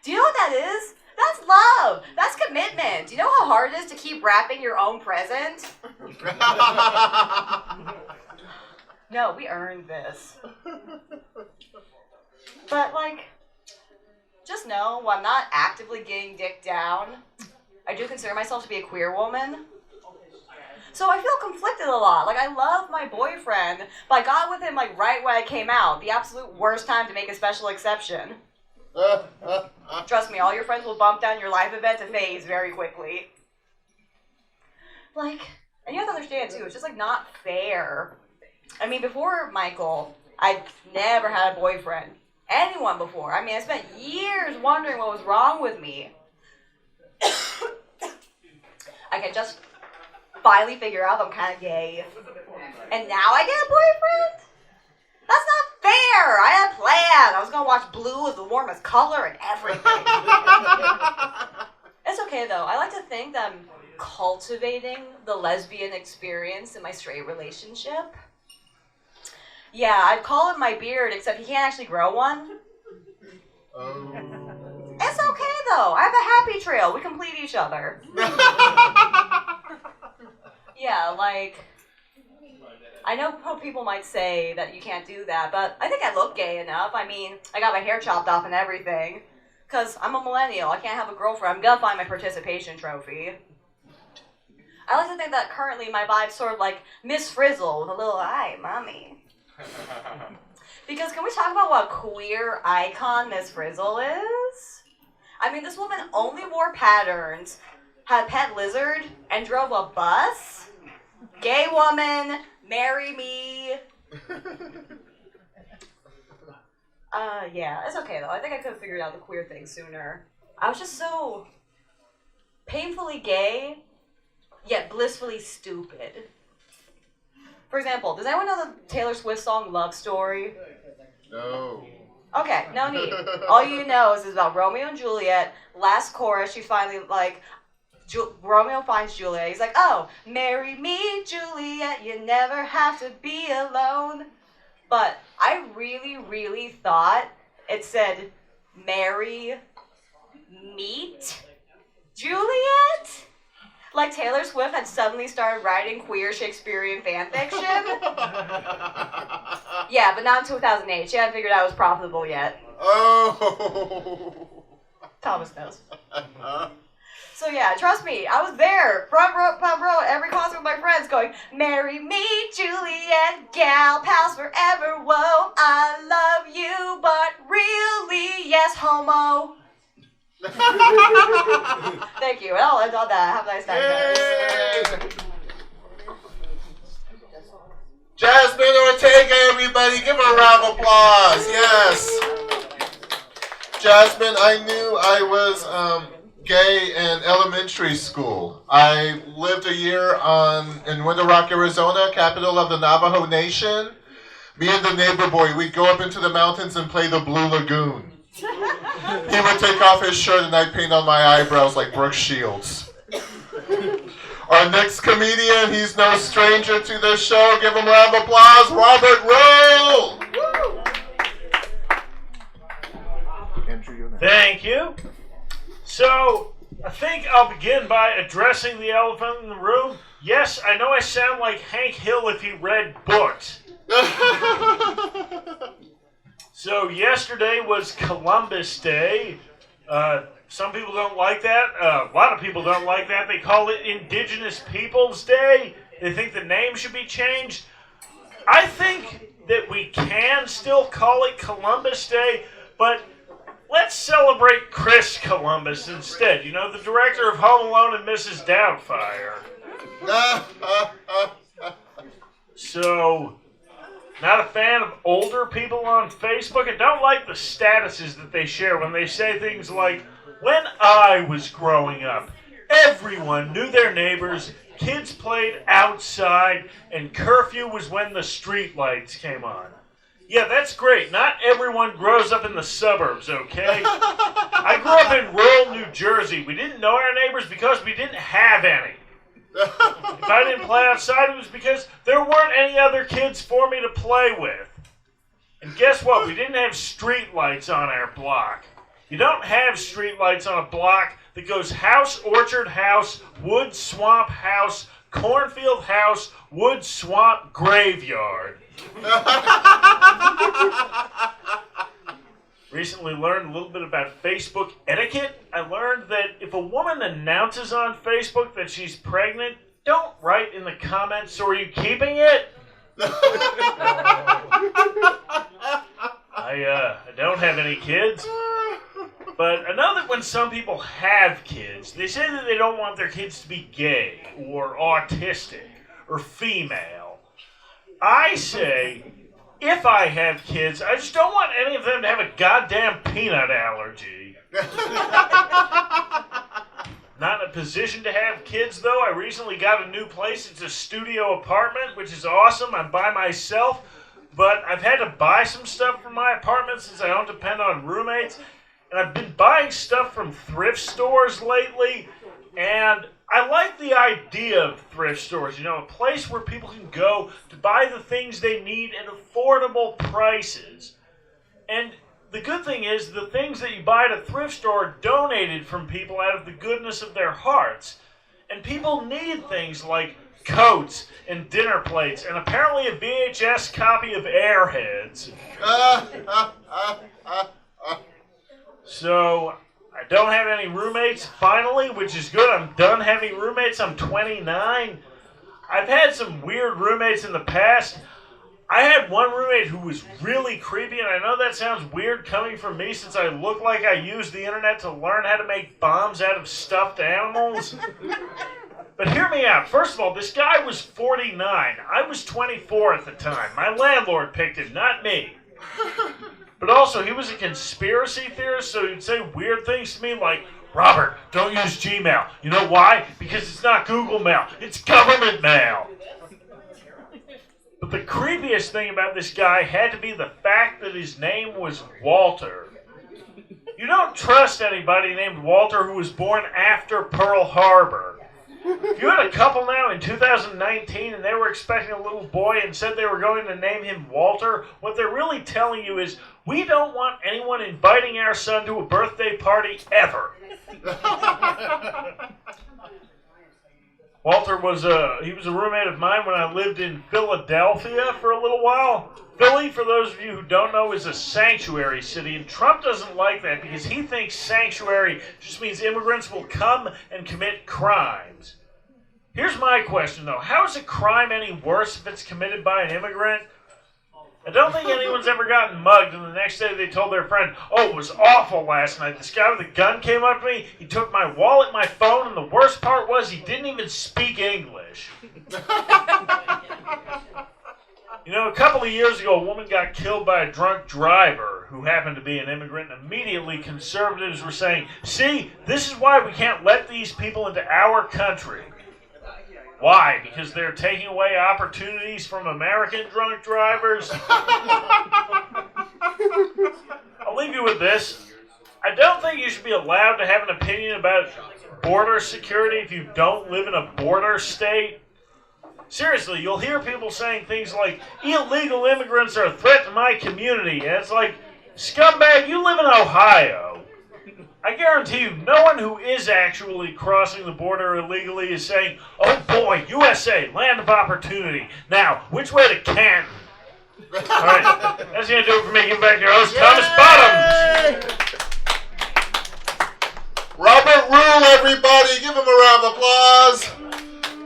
Do you know what that is? That's love. That's commitment. Do you know how hard it is to keep wrapping your own present? No, we earned this. But, like, just know, while I'm not actively getting dick down, I do consider myself to be a queer woman. So I feel conflicted a lot. Like, I love my boyfriend, but I got with him, like, right when I came out. The absolute worst time to make a special exception. Trust me, all your friends will bump down your life event to phase very quickly. Like, and you have to understand, too, it's just, like, not fair. I mean, before Michael, I'd never had a boyfriend. Anyone before. I mean, I spent years wondering what was wrong with me. I can just finally figure out I'm kind of gay. And now I get a boyfriend? That's not fair. I had a plan. I was going to watch blue as the warmest color and everything. It's okay, though. I like to think that I'm cultivating the lesbian experience in my straight relationship. Yeah, I'd call it my beard, except he can't actually grow one. Oh. It's okay though. I have a happy trail. We complete each other. Yeah, like, I know people might say that you can't do that, but I think I look gay enough. I mean, I got my hair chopped off and everything. Because I'm a millennial. I can't have a girlfriend. I'm going to find my participation trophy. I like to think that currently my vibe's sort of like Miss Frizzle with a little, "Hi, mommy." Because can we talk about what queer icon Miss Frizzle is? I mean, this woman only wore patterns, had a pet lizard, and drove a bus. Gay woman, marry me. Yeah, it's okay though. I think I could have figured out the queer thing sooner. I was just so painfully gay, yet blissfully stupid. For example, does anyone know the Taylor Swift song Love Story? No. Okay, no need. All you know is it's about Romeo and Juliet. Last chorus, she finally, like, Romeo finds Juliet. He's like, "Oh, marry me, Juliet. You never have to be alone." But I really, really thought it said, "Marry, meet, Juliet." Like Taylor Swift had suddenly started writing queer Shakespearean fanfiction. Yeah, but not in 2008. She hadn't figured out it was profitable yet. Oh. Thomas knows. So yeah, trust me, I was there, front row, at every concert with my friends going, "Marry me, Juliet, gal, pals forever, whoa, I love you, but really, yes, homo." Thank you, and I'll end on that. Have a nice night, guys. Jazmyn Ortega, everybody, give her a round of applause. Yes. Jazmyn, I knew I was gay in elementary school. I lived a year in Window Rock, Arizona, capital of the Navajo Nation. Me and the neighbor boy, we'd go up into the mountains and play the Blue Lagoon. He would take off his shirt and I'd paint on my eyebrows like Brooke Shields. Our next comedian, he's no stranger to this show. Give him a round of applause, Robert Roll! Thank you. So, I think I'll begin by addressing the elephant in the room. Yes, I know I sound like Hank Hill if he read books. So, yesterday was Columbus Day. Some people don't like that. A lot of people don't like that. They call it Indigenous Peoples Day. They think the name should be changed. I think that we can still call it Columbus Day, but let's celebrate Chris Columbus instead. You know, the director of Home Alone and Mrs. Doubtfire. So, not a fan of older people on Facebook. I don't like the statuses that they share when they say things like, "When I was growing up, everyone knew their neighbors, kids played outside, and curfew was when the street lights came on." Yeah, that's great. Not everyone grows up in the suburbs, okay? I grew up in rural New Jersey. We didn't know our neighbors because we didn't have any. If I didn't play outside, it was because there weren't any other kids for me to play with. And guess what? We didn't have street lights on our block. You don't have street lights on a block that goes house, orchard house, wood, swamp house, cornfield house, wood, swamp, graveyard. Recently learned a little bit about Facebook etiquette. I learned that if a woman announces on Facebook that she's pregnant, don't write in the comments, "So are you keeping it?" I don't have any kids. But I know that when some people have kids, they say that they don't want their kids to be gay or autistic or female. I say, if I have kids, I just don't want any of them to have a goddamn peanut allergy. Not in a position to have kids, though. I recently got a new place. It's a studio apartment, which is awesome. I'm by myself. But I've had to buy some stuff for my apartment since I don't depend on roommates. And I've been buying stuff from thrift stores lately. And I like the idea of thrift stores, a place where people can go to buy the things they need at affordable prices. And the good thing is the things that you buy at a thrift store are donated from people out of the goodness of their hearts. And people need things like coats and dinner plates and apparently a VHS copy of Airheads. So, I don't have any roommates, finally, which is good. I'm done having roommates. I'm 29. I've had some weird roommates in the past. I had one roommate who was really creepy, and I know that sounds weird coming from me since I look like I used the internet to learn how to make bombs out of stuffed animals. But hear me out. First of all, this guy was 49. I was 24 at the time. My landlord picked him, not me. But also, he was a conspiracy theorist, so he'd say weird things to me like, Robert, don't use Gmail. You know why? Because it's not Google Mail. It's government mail. But the creepiest thing about this guy had to be the fact that his name was Walter. You don't trust anybody named Walter who was born after Pearl Harbor. If you had a couple now in 2019 and they were expecting a little boy and said they were going to name him Walter, what they're really telling you is, we don't want anyone inviting our son to a birthday party ever. Walter was a roommate of mine when I lived in Philadelphia for a little while. Philly, for those of you who don't know, is a sanctuary city, and Trump doesn't like that because he thinks sanctuary just means immigrants will come and commit crimes. Here's my question, though. How is a crime any worse if it's committed by an immigrant? I don't think anyone's ever gotten mugged, and the next day they told their friend, oh, it was awful last night. This guy with a gun came up to me, he took my wallet, my phone, and the worst part was he didn't even speak English. A couple of years ago, a woman got killed by a drunk driver who happened to be an immigrant, and immediately conservatives were saying, see, this is why we can't let these people into our country. Why? Because they're taking away opportunities from American drunk drivers? I'll leave you with this. I don't think you should be allowed to have an opinion about border security if you don't live in a border state. Seriously, you'll hear people saying things like, illegal immigrants are a threat to my community. And it's like, scumbag, you live in Ohio. I guarantee you, no one who is actually crossing the border illegally is saying, oh boy, USA, land of opportunity. Now, which way to Canton? All right, that's going to do it for me. Give back to your host, Thomas Bottoms. Robert Rule, everybody. Give him a round of applause.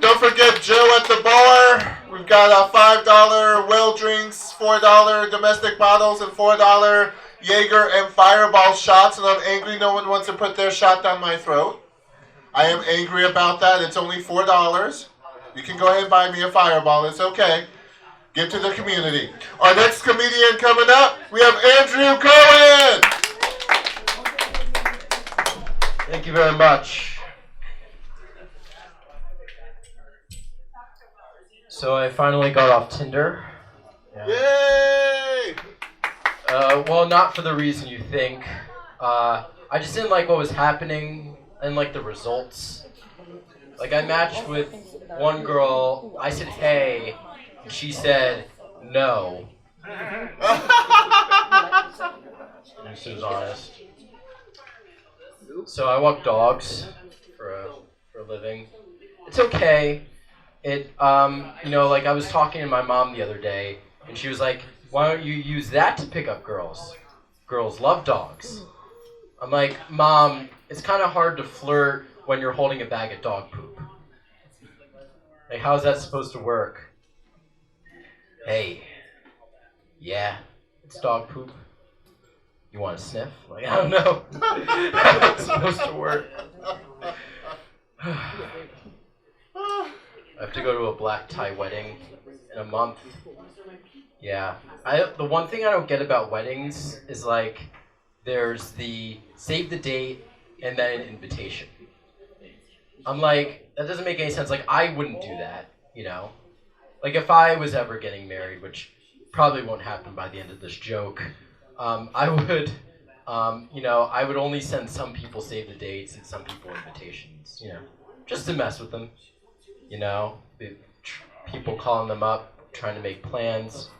Don't forget Joe at the bar. We've got $5 well drinks, $4 domestic bottles, and $4 Jaeger and Fireball shots. And I'm angry no one wants to put their shot down my throat. I am angry about that. It's only $4. You can go ahead and buy me a Fireball. It's okay. Give to the community. Our next comedian coming up, we have Andrew Cohen. Thank you very much. So I finally got off Tinder. Yeah. Yay! Well, not for the reason you think. I just didn't like what was happening and like the results. Like I matched with one girl. I said hey, and she said no. And she was honest. So I walk dogs for a living. It's okay. Like I was talking to my mom the other day, and she was like, why don't you use that to pick up girls? Girls love dogs. I'm like, Mom, it's kind of hard to flirt when you're holding a bag of dog poop. Like, how's that supposed to work? Hey, yeah, it's dog poop. You want to sniff? Like, I don't know how it's supposed to work. I have to go to a black tie wedding in a month. Yeah. The one thing I don't get about weddings is like there's the save the date and then an invitation. I'm like, that doesn't make any sense. Like I wouldn't do that, Like if I was ever getting married, which probably won't happen by the end of this joke, I would I would only send some people save the dates and some people invitations, just to mess with them. People calling them up, trying to make plans.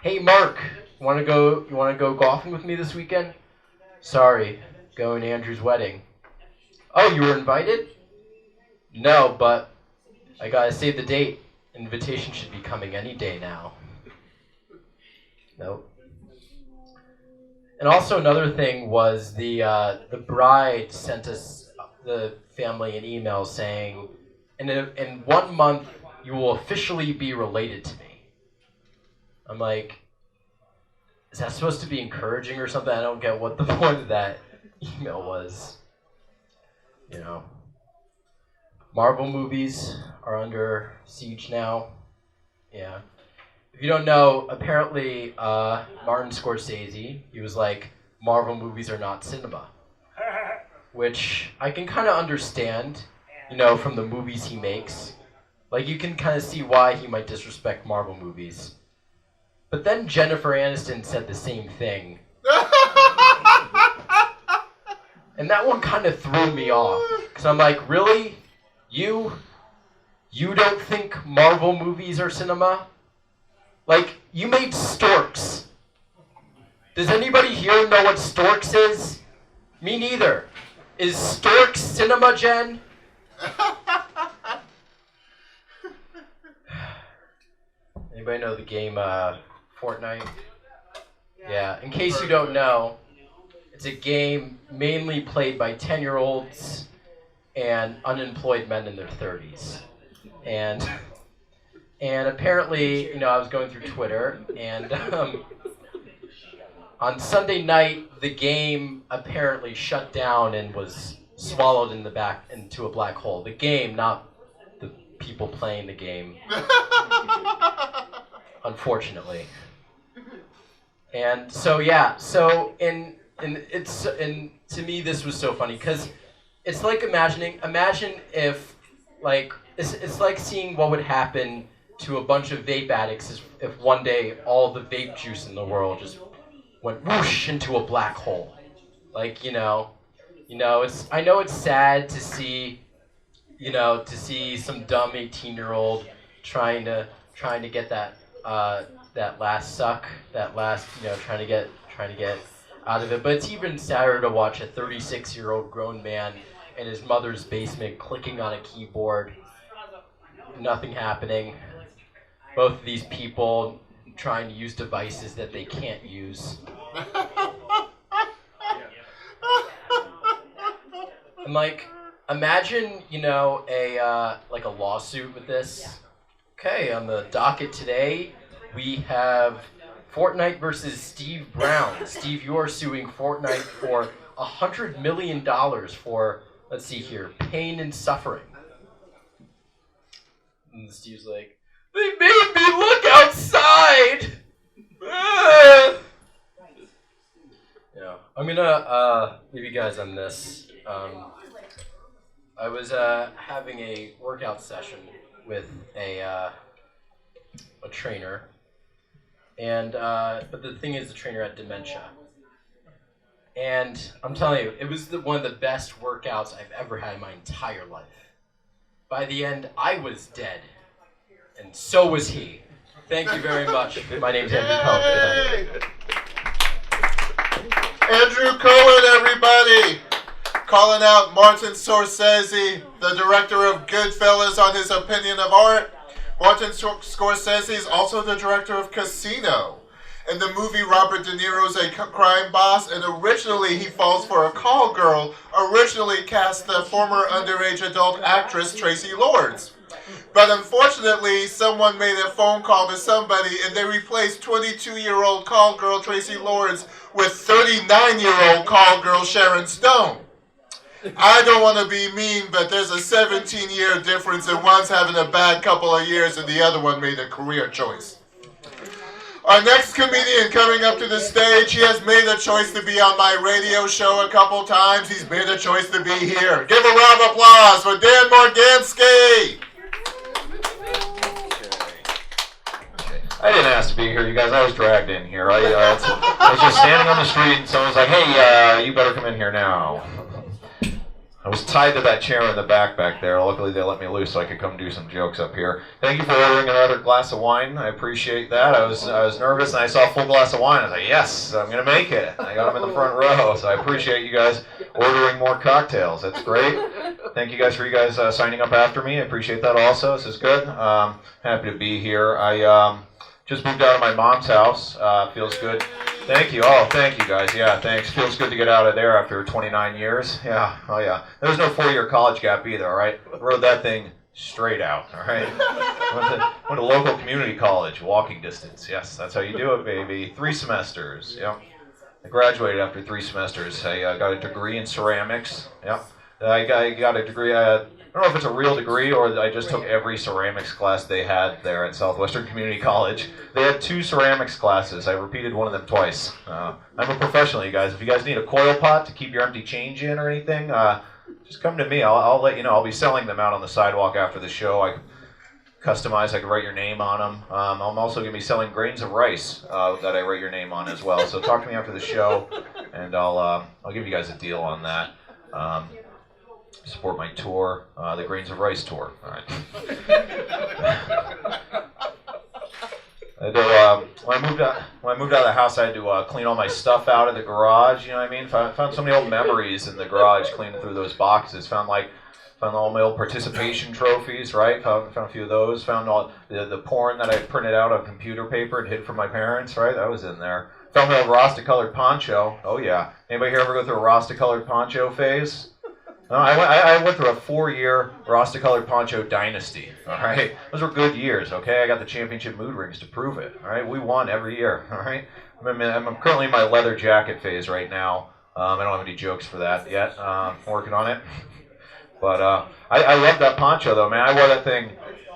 Hey, Mark, you want to go golfing with me this weekend? Sorry, going to Andrew's wedding. Oh, you were invited? No, but I gotta save the date. Invitation should be coming any day now. Nope. And also another thing was the bride sent us, the family, an email saying, in 1 month you will officially be related to me. I'm like, is that supposed to be encouraging or something? I don't get what the point of that email was. Marvel movies are under siege now. Yeah. If you don't know, apparently Martin Scorsese, he was like, Marvel movies are not cinema. Which I can kind of understand, from the movies he makes. Like, you can kind of see why he might disrespect Marvel movies. But then Jennifer Aniston said the same thing. And that one kind of threw me off. Because I'm like, really? You don't think Marvel movies are cinema? Like, you made Storks. Does anybody here know what Storks is? Me neither. Is Storks cinema, Jen? Anybody know the game Fortnite? Yeah, in case you don't know, it's a game mainly played by 10-year-olds and unemployed men in their 30s. And apparently, I was going through Twitter, and on Sunday night, the game apparently shut down and was swallowed into a black hole. The game, not the people playing the game. Unfortunately. And so to me this was so funny because it's like imagine if like it's like seeing what would happen to a bunch of vape addicts if one day all the vape juice in the world just went whoosh into a black hole. Like, it's, I know it's sad to see some dumb 18-year-old trying to get that last suck, trying to get out of it. But it's even sadder to watch a 36-year-old grown man in his mother's basement clicking on a keyboard, nothing happening. Both of these people trying to use devices that they can't use. I'm like, imagine, a lawsuit with this. Okay, on the docket today, we have Fortnite versus Steve Brown. Steve, you are suing Fortnite for $100 million for, let's see here, pain and suffering. And Steve's like, they made me look outside! Yeah, I'm gonna leave you guys on this. I was having a workout session with a trainer, and but the thing is, the trainer had dementia, and I'm telling you, it was one of the best workouts I've ever had in my entire life. By the end, I was dead, and so was he. Thank you very much. My name's Andrew Cohen. Andrew Cohen, everybody! Calling out Martin Scorsese, the director of Goodfellas, on his opinion of art. Martin Scorsese is also the director of Casino. In the movie, Robert De Niro's a crime boss, and originally he falls for a call girl, originally cast the former underage adult actress Tracy Lords. But unfortunately, someone made a phone call to somebody, and they replaced 22-year-old call girl Tracy Lords with 39-year-old call girl Sharon Stone. I don't want to be mean, but there's a 17-year difference, and one's having a bad couple of years, and the other one made a career choice. Our next comedian coming up to the stage, he has made a choice to be on my radio show a couple times. He's made a choice to be here. Give a round of applause for Dan Marganski. I didn't ask to be here, you guys. I was dragged in here. I was just standing on the street, and someone was like, hey, you better come in here now. I was tied to that chair in the back there. Luckily, they let me loose so I could come do some jokes up here. Thank you for ordering another glass of wine. I appreciate that. I was nervous, and I saw a full glass of wine. I was like, yes, I'm going to make it. I got them in the front row, so I appreciate you guys ordering more cocktails. That's great. Thank you guys for signing up after me. I appreciate that also. This is good. Happy to be here. I just moved out of my mom's house. Feels good. Thank you. Oh, thank you guys. Yeah, thanks. Feels good to get out of there after 29 years. Yeah. Oh, yeah. There was no 4-year college gap either, all right? Rode that thing straight out, all right? Went to local community college, walking distance. Yes, that's how you do it, baby. 3 semesters. Yep. I graduated after 3 semesters. I got a degree in ceramics. Yep. I got a degree. I don't know if it's a real degree or I just took every ceramics class they had there at Southwestern Community College. They had 2 ceramics classes. I repeated one of them twice. I'm a professional, you guys. If you guys need a coil pot to keep your empty change in or anything, just come to me. I'll let you know. I'll be selling them out on the sidewalk after the show. I customize. I can write your name on them. I'm also going to be selling grains of rice that I write your name on as well. So talk to me after the show, and I'll give you guys a deal on that. Support my tour, the Grains of Rice tour. All right. When I moved out of the house, I had to clean all my stuff out of the garage. You know what I mean? Found so many old memories in the garage, cleaning through those boxes. Found all my old participation trophies. Right? Found a few of those. Found all the porn that I printed out on computer paper and hid from my parents. Right? That was in there. Found my old Rasta-colored poncho. Oh yeah. Anybody here ever go through a Rasta-colored poncho phase? No, I went through a 4-year Rasta-colored poncho dynasty, all right? Those were good years, okay? I got the championship mood rings to prove it, all right? We won every year, all right? I'm currently in my leather jacket phase right now. I don't have any jokes for that yet. Working on it. But I love that poncho, though, man. I wore that thing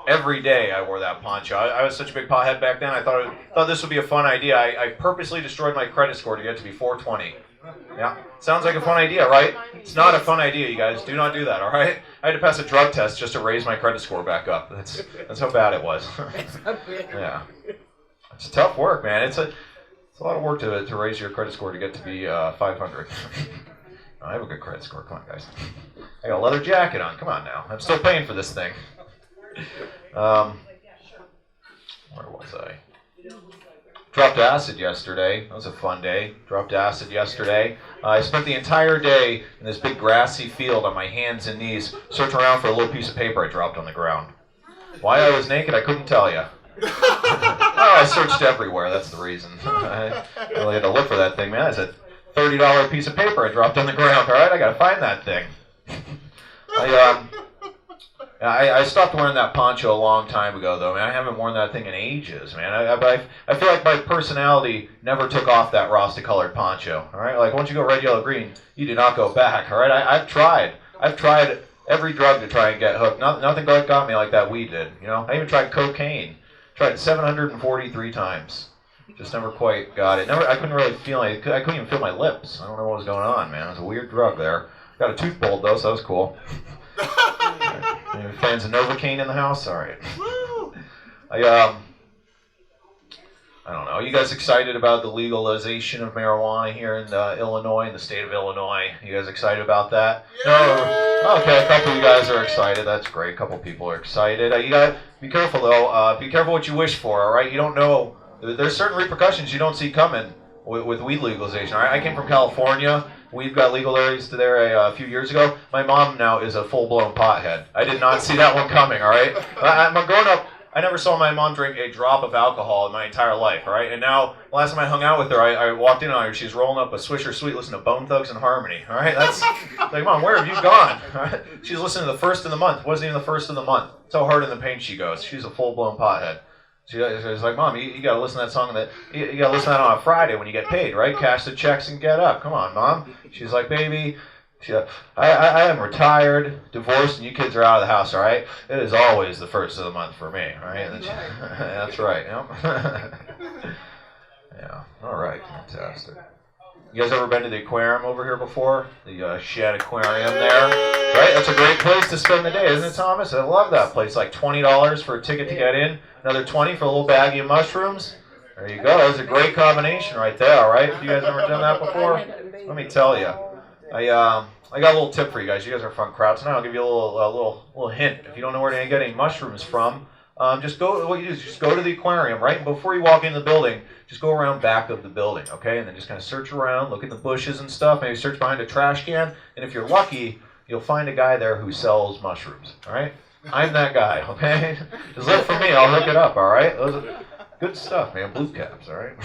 every day. I wore that poncho. I was such a big pothead back then. I thought this would be a fun idea. I purposely destroyed my credit score to get to be 420. Yeah, sounds like a fun idea, right? It's not a fun idea, you guys. Do not do that, all right? I had to pass a drug test just to raise my credit score back up. That's how bad it was. Yeah, it's tough work, man. It's a lot of work to raise your credit score to get to be 500. I have a good credit score. Come on, guys. I got a leather jacket on. Come on now. I'm still paying for this thing. Where was I? Dropped acid yesterday. That was a fun day. Dropped acid yesterday. I spent the entire day in this big grassy field on my hands and knees, searching around for a little piece of paper I dropped on the ground. Why I was naked, I couldn't tell you. I searched everywhere. That's the reason. I really had to look for that thing, man. It's a $30 piece of paper I dropped on the ground. All right, I got to find that thing. I stopped wearing that poncho a long time ago, though, man. I haven't worn that thing in ages, man. I feel like my personality never took off that Rasta-colored poncho, all right? Like, once you go red, yellow, green, you do not go back, all right? I've tried every drug to try and get hooked. Nothing got me like that weed did, you know? I even tried cocaine. Tried it 743 times. Just never quite got it. I couldn't really feel it. I couldn't even feel my lips. I don't know what was going on, man. It was a weird drug there. Got a tooth pulled, though, so that was cool. Any fans of Novocaine in the house? All right. I don't know. You guys excited about the legalization of marijuana here in Illinois, in the state of Illinois? You guys excited about that? No? Okay, a couple of you guys are excited. That's great. A couple people are excited. You gotta be careful, though. Be careful what you wish for, all right? You don't know. There's certain repercussions you don't see coming with weed legalization. All right? I came from California. We've got legalized there a few years ago. My mom now is a full-blown pothead. I did not see that one coming, all right? I'm growing up, I never saw my mom drink a drop of alcohol in my entire life, all right? And now, last time I hung out with her, I walked in on her. She was rolling up a Swisher Sweet, listening to Bone Thugs and Harmony, all right? That's like, Mom, where have you gone? All right? She's listening to the first of the month. Wasn't even the first of the month. That's how hard in the paint she goes. She's a full-blown pothead. She was like, Mom, you got to listen to that song. You got to listen to that on a Friday when you get paid, right? Cash the checks and get up. Come on, Mom. She's like, baby, I am retired, divorced, and you kids are out of the house, all right? It is always the first of the month for me, all right? That's right. Yep. Yeah. All right. Fantastic. You guys ever been to the aquarium over here before? The Shed Aquarium there? Right? That's a great place to spend the day, isn't it, Thomas? I love that place. Like $20 for a ticket to get in. Another $20 for a little baggie of mushrooms. There you go. That's a great combination right there, all right? Have you guys ever done that before? Let me tell you. I got a little tip for you guys. You guys are a fun crowd tonight. I'll give you a little hint. If you don't know where to get any mushrooms from, just go. What you do is just go to the aquarium, right? And before you walk into the building, just go around back of the building, okay? And then just kind of search around, look in the bushes and stuff. Maybe search behind a trash can. And if you're lucky, you'll find a guy there who sells mushrooms. All right? I'm that guy. Okay? Just look for me. I'll hook it up. All right? Those are good stuff, man. Blue caps. All right?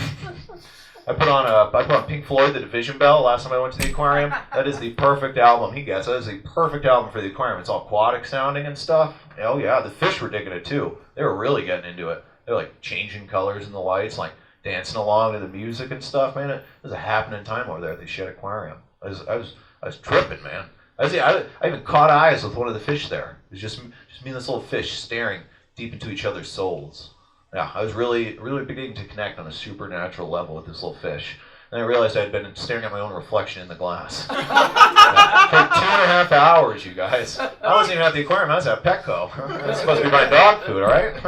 I put on Pink Floyd, The Division Bell, last time I went to the aquarium. That is the perfect album he gets. That is the perfect album for the aquarium. It's all aquatic sounding and stuff. Oh, yeah. The fish were digging it, too. They were really getting into it. They're, like, changing colors in the lights, like, dancing along to the music and stuff, man. It was a happening time over there at the shit aquarium. I was tripping, man. I even caught eyes with one of the fish there. It was just me and this little fish staring deep into each other's souls. Yeah, I was really beginning to connect on a supernatural level with this little fish. And I realized I had been staring at my own reflection in the glass. Yeah, for 2.5 hours, you guys. I wasn't even at the aquarium, I was at Petco. That's supposed to be my dog food, alright?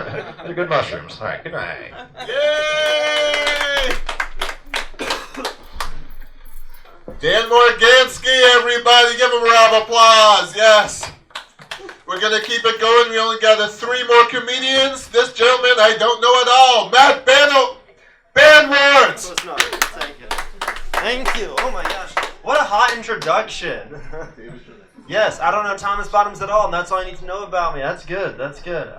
They're good mushrooms. Alright, good night. Yay! Dan Marganski, everybody, give him a round of applause. Yes. We're going to keep it going. We only got 3 more comedians. This gentleman, I don't know at all. Matt Banwart. Thank you. Oh my gosh. What a hot introduction. Yes, I don't know Thomas Bottoms at all, and that's all I need to know about me. That's good. That's good.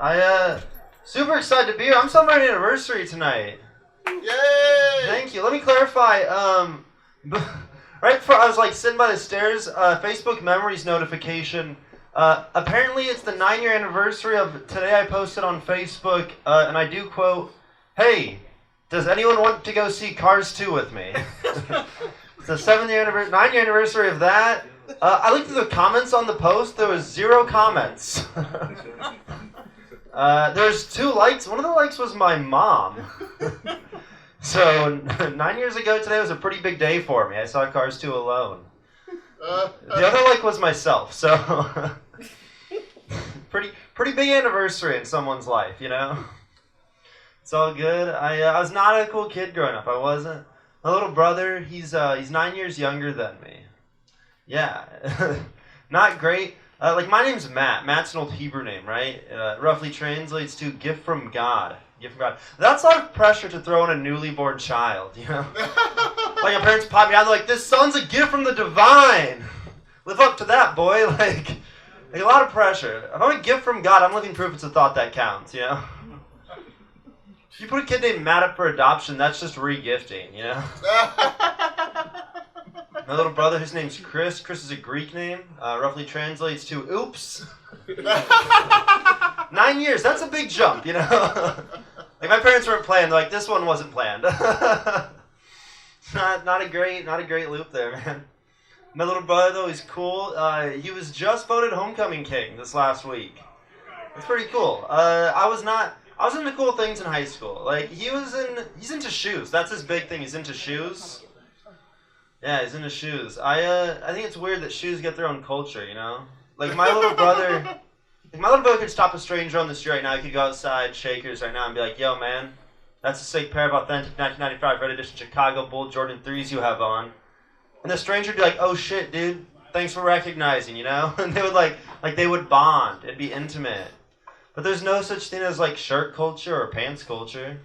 Super excited to be here. I'm celebrating an anniversary tonight. Yay! Thank you. Let me clarify. Right before I was like sitting by the stairs, Facebook Memories notification. Apparently it's the 9-year anniversary of today. I posted on Facebook, and I do quote, "Hey, does anyone want to go see Cars 2 with me?" It's the 9-year anniversary of that. I looked through the comments on the post. There was 0 comments. There's 2 likes. One of the likes was my mom. So 9 years ago today was a pretty big day for me. I saw Cars 2 alone. The other like was myself. So pretty big anniversary in someone's life, you know. It's all good. I was not a cool kid growing up. I wasn't. My little brother, he's 9 years younger than me. Yeah, not great. Like my name's Matt. Matt's an old Hebrew name, right? Roughly translates to gift from God. Gift from God. That's a lot of pressure to throw on a newly born child, you know. Like my parents pop me out, they're like, "This son's a gift from the divine. Live up to that, boy." Like a lot of pressure. If I'm a gift from God, I'm living proof it's a thought that counts, you know. If you put a kid named Matt up for adoption, that's just re-gifting, you know? My little brother, his name's Chris. Chris is a Greek name. Roughly translates to oops. 9 years, that's a big jump, you know? Like my parents weren't planned. They're like, this one wasn't planned. Not a great loop there, man. My little brother, though, he's cool. He was just voted homecoming king this last week. That's pretty cool. I was into cool things in high school. Like he's into shoes. That's his big thing. He's into shoes. Yeah, he's into shoes. I think it's weird that shoes get their own culture, you know? Like my little brother could stop a stranger on the street right now. He could go outside Shakers right now and be like, "Yo, man, that's a sick pair of authentic 1995 Red Edition Chicago Bull Jordan 3s you have on." And the stranger would be like, "Oh shit, dude, thanks for recognizing," you know? And they would like they would bond. It'd be intimate. But there's no such thing as like shirt culture or pants culture.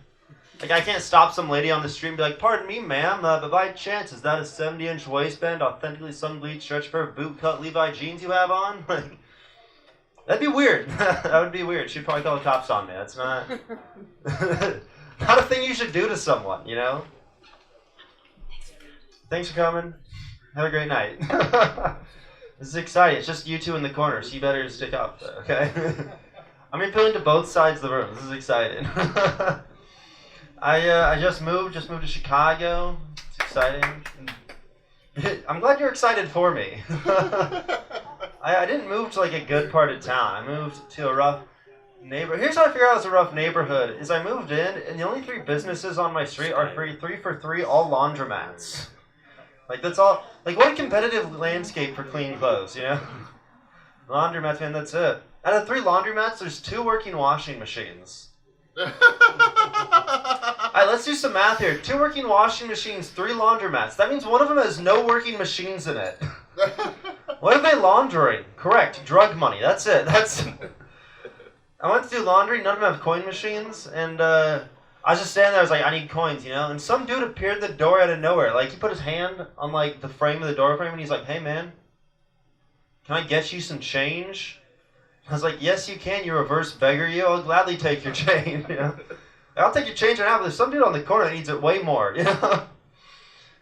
Like I can't stop some lady on the street and be like, "Pardon me, ma'am, but by chance is that a 70-inch waistband, authentically sun-bleached stretch pair of boot-cut Levi jeans you have on?" Like that'd be weird. That would be weird. She'd probably call the cops on me. That's not not a thing you should do to someone, you know. Thanks for coming. Have a great night. This is exciting. It's just you two in the corner, so you better stick up, okay? I'm appealing to both sides of the room. This is exciting. I just moved to Chicago. It's exciting. I'm glad you're excited for me. I didn't move to like a good part of town. I moved to a rough neighborhood. Here's how I figure out it's a rough neighborhood. Is I moved in, and the only 3 businesses on my street are 3 for 3, all laundromats. Like that's all. Like what a competitive landscape for clean clothes, you know? Laundromats, man, that's it. Out of 3 laundromats, there's 2 working washing machines. Alright, let's do some math here. 2 working washing machines, 3 laundromats. That means one of them has no working machines in it. What are they laundering? Correct, drug money. That's it. I went to do laundry. None of them have coin machines, and I was just standing there. I was like, I need coins, you know. And some dude appeared at the door out of nowhere. Like he put his hand on like the frame of the door frame, and he's like, "Hey man, can I get you some change?" I was like, "Yes, you can. You reverse beggar, you. I'll gladly take your change. You know, I'll take your change right now. But there's some dude on the corner that needs it way more. You know."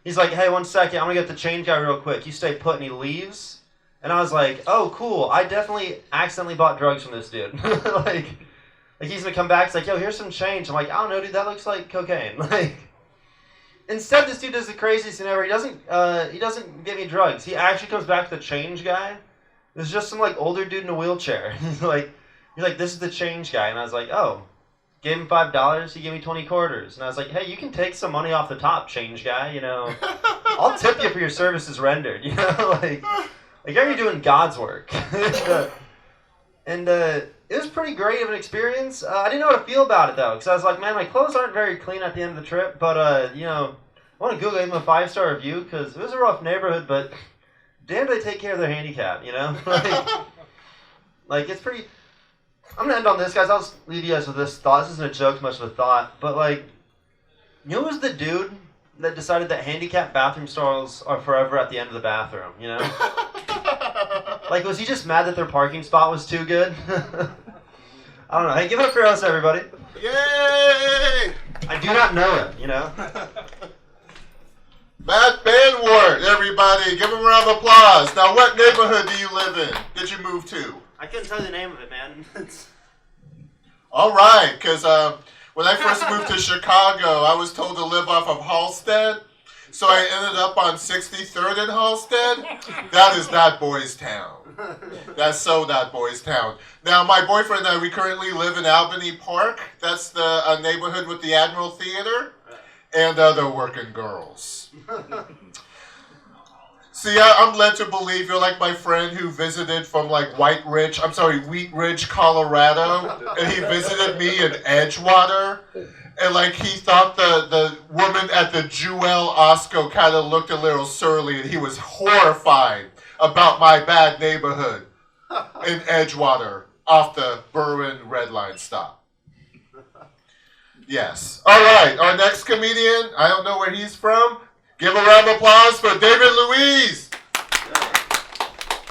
He's like, "Hey, 1 second. I'm gonna get the change guy real quick. You stay put," and he leaves. And I was like, "Oh, cool. I definitely accidentally bought drugs from this dude." like he's gonna come back. He's like, "Yo, here's some change." I'm like, "I don't know, dude. That looks like cocaine." Like, instead, this dude does the craziest thing ever. He doesn't give me drugs. He actually comes back to the change guy. There's just some like older dude in a wheelchair. He's like, "This is the change guy," and I was like, "Oh." Gave him $5. He gave me 20 quarters, and I was like, "Hey, you can take some money off the top, change guy. You know, I'll tip you for your services rendered. You know, like you're doing God's work." and it was pretty great of an experience. I didn't know how to feel about it though, because I was like, "Man, my clothes aren't very clean at the end of the trip." But you know, I want to Google him a 5-star review because it was a rough neighborhood, but damn, they take care of their handicap. You know, like it's pretty. I'm gonna end on this, guys. I'll just leave you guys with this thought. This isn't a joke, much of a thought, but like, you know, who's the dude that decided that handicapped bathroom stalls are forever at the end of the bathroom? You know, like, was he just mad that their parking spot was too good? I don't know. Hey, give it up for us, everybody. Yay! I do not know him. You know. Matt Banwart, everybody, give him a round of applause. Now, what neighborhood do you live in? Did you move to? I couldn't tell you the name of it, man. All right, because when I first moved to Chicago, I was told to live off of Halstead, so I ended up on 63rd and Halstead. That is not Boys Town. That's so not Boys Town. Now, my boyfriend and I, we currently live in Albany Park. That's the neighborhood with the Admiral Theater and other working girls. See, I'm led to believe you're like my friend who visited from like Wheat Ridge, Colorado, and he visited me in Edgewater, and like he thought the woman at the Jewel Osco kind of looked a little surly, and he was horrified about my bad neighborhood in Edgewater off the Berwyn Red Line stop. Yes. All right, our next comedian, I don't know where he's from. Give a round of applause for David Louise.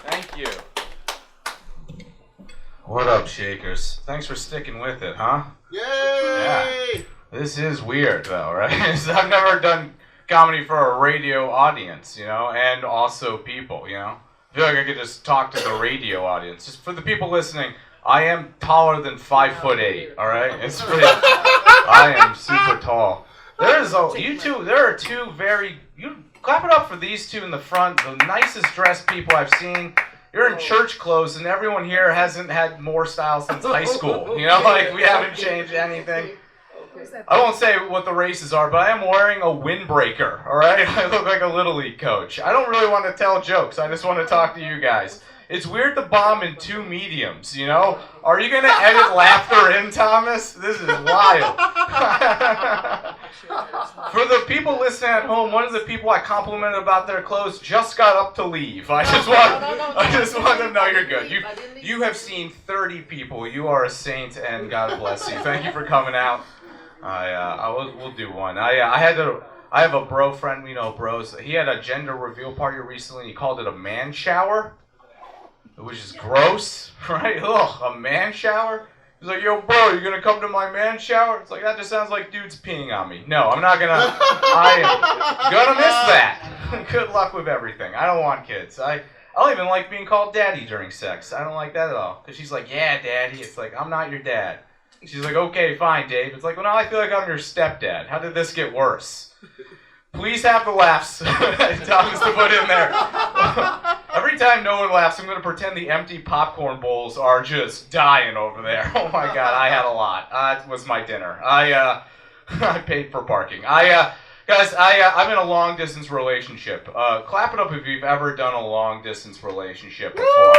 Thank you. What up, Shakers? Thanks for sticking with it, huh? Yay! Yeah. This is weird, though, right? I've never done comedy for a radio audience, you know, and also people, you know. I feel like I could just talk to the radio audience. Just for the people listening, I am taller than 5'8", all right? It's pretty. I am super tall. There are two very, you clap it up for these two in the front, the nicest dressed people I've seen. You're in church clothes and everyone here hasn't had more style since high school. You know, like we haven't changed anything. I won't say what the races are, but I am wearing a windbreaker, all right? I look like a Little League coach. I don't really want to tell jokes. I just want to talk to you guys. It's weird to bomb in two mediums, you know? Are you going to edit laughter in, Thomas? This is wild. For the people listening at home, one of the people I complimented about their clothes just got up to leave. I just want them to know you're good. You have seen 30 people. You are a saint, and God bless you. Thank you for coming out. We'll do one. I have a bro friend, we know bros. He had a gender reveal party recently. He called it a man shower, which is gross, right? Ugh, a man shower? He's like, "Yo, bro, you gonna come to my man shower?" It's like, that just sounds like dudes peeing on me. No, I'm not gonna. I am gonna miss that. Good luck with everything. I don't want kids. I don't even like being called daddy during sex. I don't like that at all. Because she's like, "Yeah, daddy." It's like, I'm not your dad. She's like, "Okay, fine, Dave." It's like, well, now I feel like I'm your stepdad. How did this get worse? Please have the laughs. Thomas to put in there. Every time no one laughs, I'm going to pretend the empty popcorn bowls are just dying over there. Oh my God, I had a lot. It was my dinner. I paid for parking. Guys, I'm in a long distance relationship. Clap it up if you've ever done a long distance relationship before.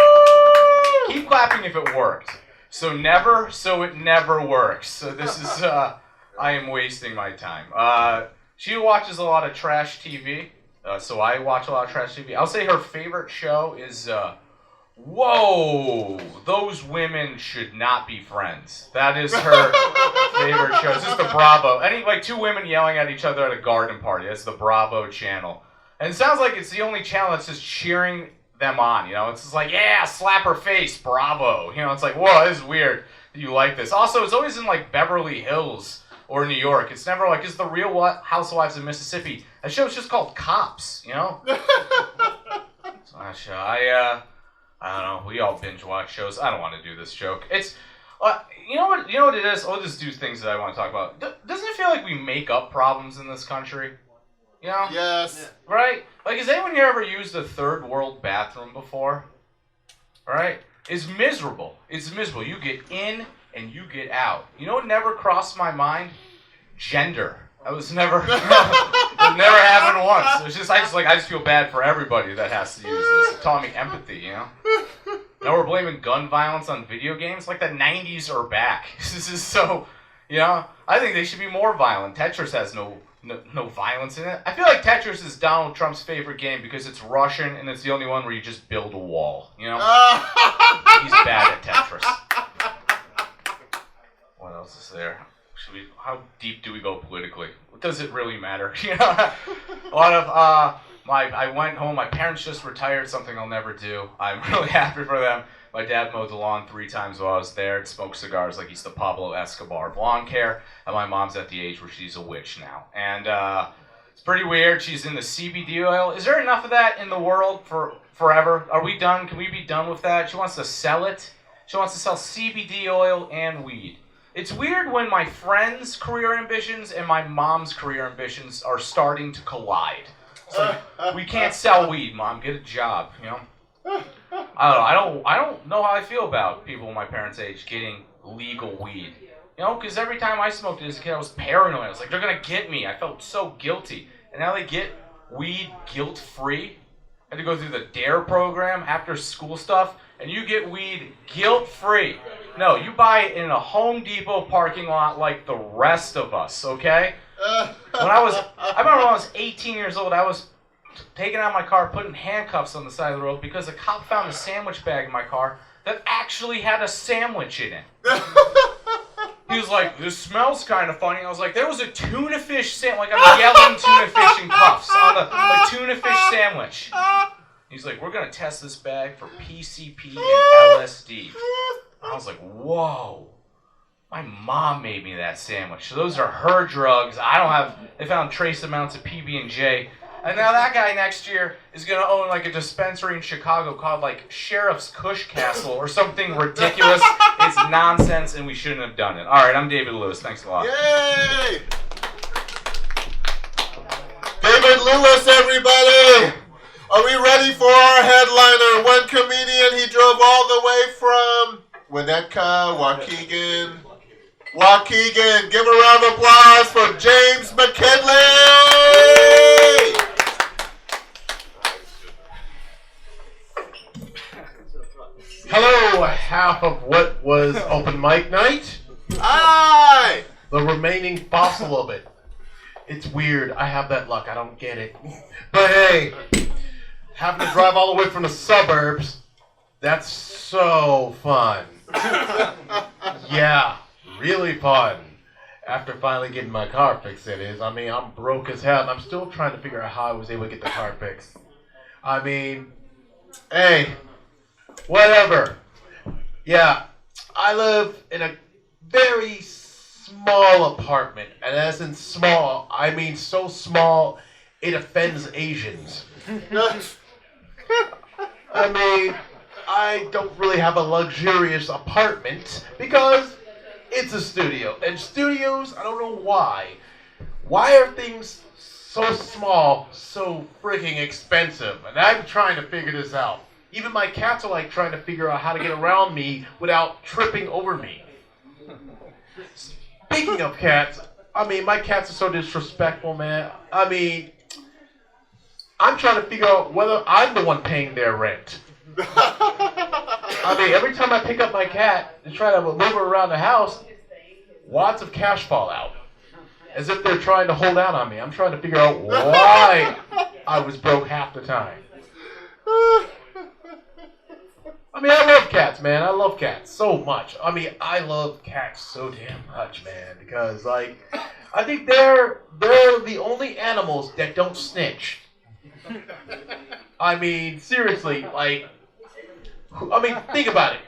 Keep clapping if it worked. So it never works. So this is, I am wasting my time. She watches a lot of trash TV. So I watch a lot of trash TV. I'll say her favorite show is, whoa, those women should not be friends. That is her favorite show. It's just the Bravo. Like two women yelling at each other at a garden party. That's the Bravo channel. And it sounds like it's the only channel that's just cheering them on. It's just like, yeah, slap her face, Bravo. It's like, whoa, this is weird. You like this. Also, it's always in like Beverly Hills or New York. It's never like, it's the Real Housewives of Mississippi. That show's just called Cops, So that show, I don't know. We all binge watch shows. I don't want to do this joke. It's, you know what it is? I'll just do things that I want to talk about. Doesn't it feel like we make up problems in this country? Yes. Right? Like, has anyone here ever used a third world bathroom before? Right? It's miserable. It's miserable. You get in and you get out. You know what never crossed my mind? Gender. I was never, it never happened once. It's just, I just feel bad for everybody that has to use this. It taught me empathy, Now we're blaming gun violence on video games. Like the 90s are back. This is so, I think they should be more violent. Tetris has no violence in it. I feel like Tetris is Donald Trump's favorite game because it's Russian and it's the only one where you just build a wall, He's bad at Tetris. What else is there? How deep do we go politically? Does it really matter? A lot of, I went home, my parents just retired, something I'll never do. I'm really happy for them. My dad mowed the lawn 3 times while I was there and smoked cigars like he's the Pablo Escobar of lawn care. And my mom's at the age where she's a witch now. And it's pretty weird. She's in the CBD oil. Is there enough of that in the world for forever? Are we done? Can we be done with that? She wants to sell it. She wants to sell CBD oil and weed. It's weird when my friends' career ambitions and my mom's career ambitions are starting to collide. It's like, we can't sell weed, Mom. Get a job, I don't know how I feel about people my parents' age getting legal weed. Because every time I smoked it as a kid, I was paranoid. I was like, they're going to get me. I felt so guilty. And now they get weed guilt-free. I had to go through the DARE program, after school stuff, and you get weed guilt-free. No, you buy it in a Home Depot parking lot like the rest of us, okay? I remember when I was 18 years old, I was taking out my car, putting handcuffs on the side of the road because a cop found a sandwich bag in my car that actually had a sandwich in it. He was like, this smells kind of funny. I was like, there was a tuna fish sandwich, like I'm yelling tuna fish in cuffs on a tuna fish sandwich. He's like, we're going to test this bag for PCP and LSD. I was like, whoa. My mom made me that sandwich. So those are her drugs. They found trace amounts of PB&J. And now that guy next year is going to own like a dispensary in Chicago called like Sheriff's Kush Castle or something ridiculous. It's nonsense and we shouldn't have done it. All right, I'm David Lewis. Thanks a lot. Yay! David Lewis, everybody! Are we ready for our headliner? One comedian, he drove all the way from Winnetka, Waukegan. Waukegan, give a round of applause for James McKinley! Hello, half of what was open mic night. Hi! The remaining fossil of it. It's weird. I have that luck. I don't get it. But hey, having to drive all the way from the suburbs, that's so fun. Yeah, really fun. After finally getting my car fixed, it is. I mean, I'm broke as hell, and I'm still trying to figure out how I was able to get the car fixed. I mean, hey, whatever. Yeah, I live in a very small apartment, and as in small, I mean so small it offends Asians. I mean, I don't really have a luxurious apartment because it's a studio. And studios, I don't know why. Why are things so small, so freaking expensive? And I'm trying to figure this out. Even my cats are like trying to figure out how to get around me without tripping over me. Speaking of cats, I mean, my cats are so disrespectful, man. I mean, I'm trying to figure out whether I'm the one paying their rent. I mean, every time I pick up my cat and try to move her around the house, wads of cash fall out. As if they're trying to hold out on me. I'm trying to figure out why I was broke half the time. I mean, I love cats, man. I love cats so much. I mean, I love cats so damn much, man, because like, I think they're the only animals that don't snitch. I mean, seriously, like, I mean, think about it.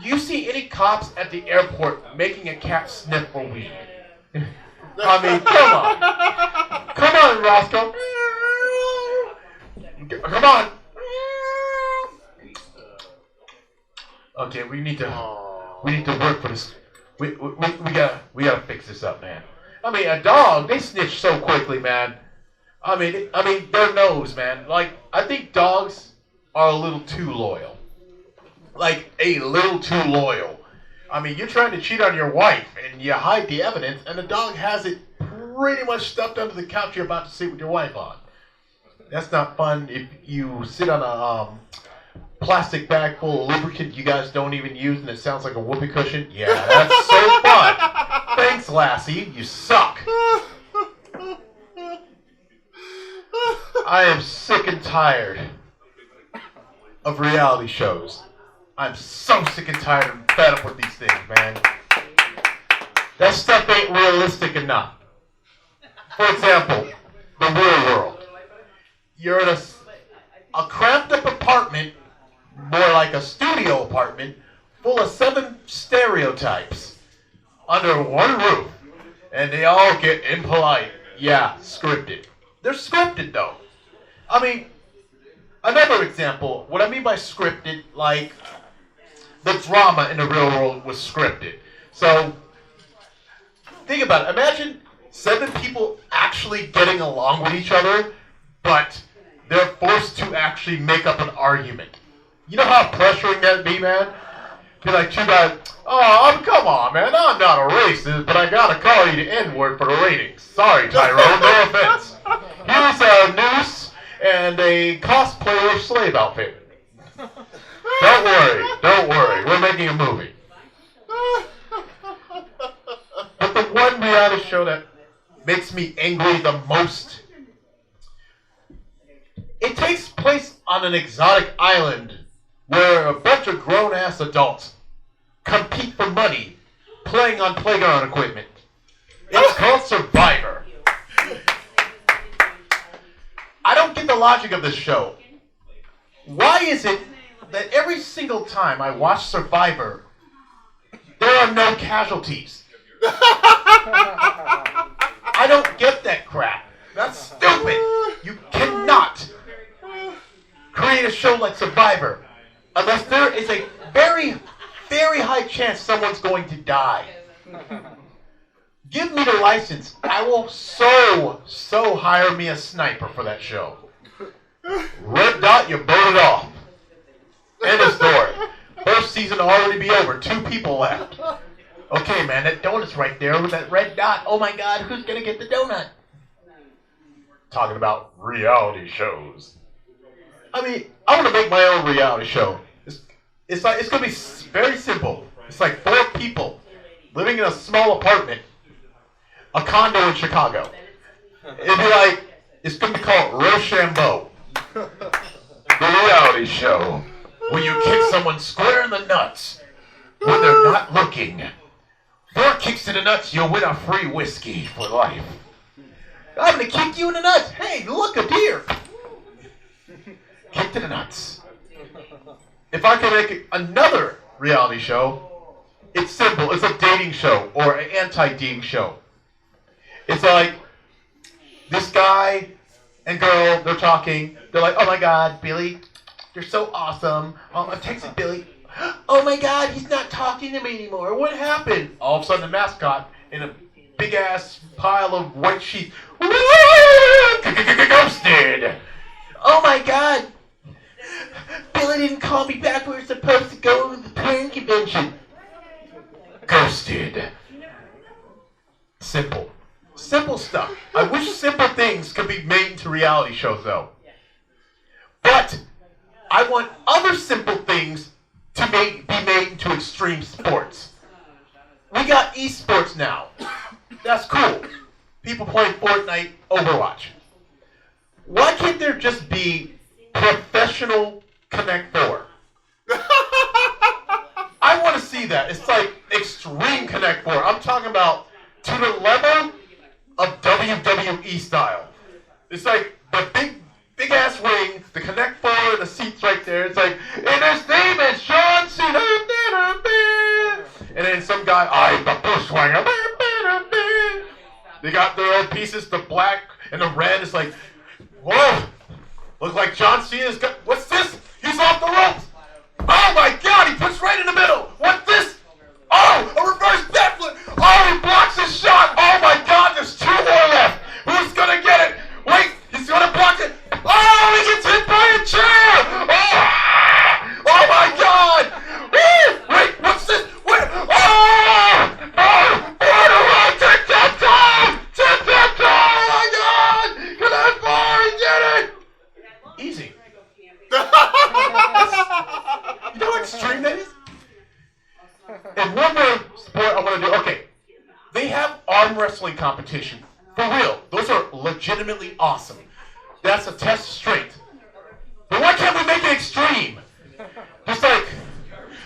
Do you see any cops at the airport making a cat sniff for weed? I mean, come on, Roscoe. Come on. Okay, we need to work for this. We gotta fix this up, man. I mean, a dog, they snitch so quickly, man. I mean, their nose, man. Like, I think dogs are a little too loyal. Like, a little too loyal. I mean, you're trying to cheat on your wife, and you hide the evidence, and the dog has it pretty much stuffed under the couch you're about to sit with your wife on. That's not fun if you sit on a plastic bag full of lubricant you guys don't even use, and it sounds like a whoopee cushion. Yeah, that's so fun. Thanks, Lassie. You suck. I am sick and tired of reality shows. I'm so sick and tired and fed up with these things, man. That stuff ain't realistic enough. For example, the real world. You're in a cramped up apartment, more like a studio apartment, full of 7 stereotypes under one roof, and they all get impolite. Yeah, scripted. They're scripted, though. I mean, another example, what I mean by scripted, like, the drama in the real world was scripted. So, think about it. Imagine 7 people actually getting along with each other, but they're forced to actually make up an argument. You know how pressuring that'd be, man? Be like 2 guys, oh, come on, man, I'm not a racist, but I gotta call you the N-word for the ratings. Sorry, Tyrone, no offense. Here's a noose and a cosplayer slave outfit. Don't worry, we're making a movie. But the one reality show that makes me angry the most, it takes place on an exotic island where a bunch of grown-ass adults compete for money playing on playground equipment. It's called Survivor. I don't get the logic of this show. Why is it that every single time I watch Survivor, there are no casualties? I don't get that crap. That's stupid. You cannot create a show like Survivor unless there is a very, very high chance someone's going to die. Give me the license. I will so hire me a sniper for that show. Red dot, you burn it off. End of story. First season will already be over. 2 people left. Okay, man, that donut's right there with that red dot. Oh my God, who's gonna get the donut? Talking about reality shows. I mean, I want to make my own reality show. It's gonna be very simple. It's like 4 people living in a small apartment, a condo in Chicago. It'd be like, it's gonna be called Rochambeau. The reality show where you kick someone square in the nuts when they're not looking. 4 kicks to the nuts, you'll win a free whiskey for life. I'm gonna kick you in the nuts. Hey, look, a deer. Kick to the nuts. If I could make another reality show, it's simple. It's a dating show or an anti-dating show. It's like this guy and girl, they're talking. They're like, oh my God, Billy, you're so awesome. I texted Billy. Oh my God, he's not talking to me anymore. What happened? All of a sudden, the mascot in a big ass pile of white sheets. Ghosted. Oh my God. Billy didn't call me back. We were supposed to go to the porn convention. Ghosted. Simple. Simple stuff. I wish simple things could be made into reality shows, though. But I want other simple things to be made into extreme sports. We got esports now. That's cool. People playing Fortnite, Overwatch. Why can't there just be professional Connect 4? I want to see that. It's like extreme Connect 4. I'm talking about to the level of WWE style. It's like the big ass ring, the Connect 4, and the seats right there. It's like, and his name is John Cena. And then some guy, I'm the bushwanger. They got their own pieces, the black and the red. It's like, whoa, look like John Cena's got, what's this? He's off the ropes. Oh my God, he puts right in the middle. What's this? Oh, a reverse backflip. Oh, he blocks his shot. Oh my God, there's 2 more left. Who's gonna get it? Wait, he's gonna block it. Oh, he gets hit by a chair. Oh my God. Wait, what's this? Wait, oh my God. Can I get it? Easy. You know how extreme that is? And one more sport I want to do. Okay, they have arm wrestling competition. For real. Those are legitimately awesome. That's a test of strength. But why can't we make it extreme? Just like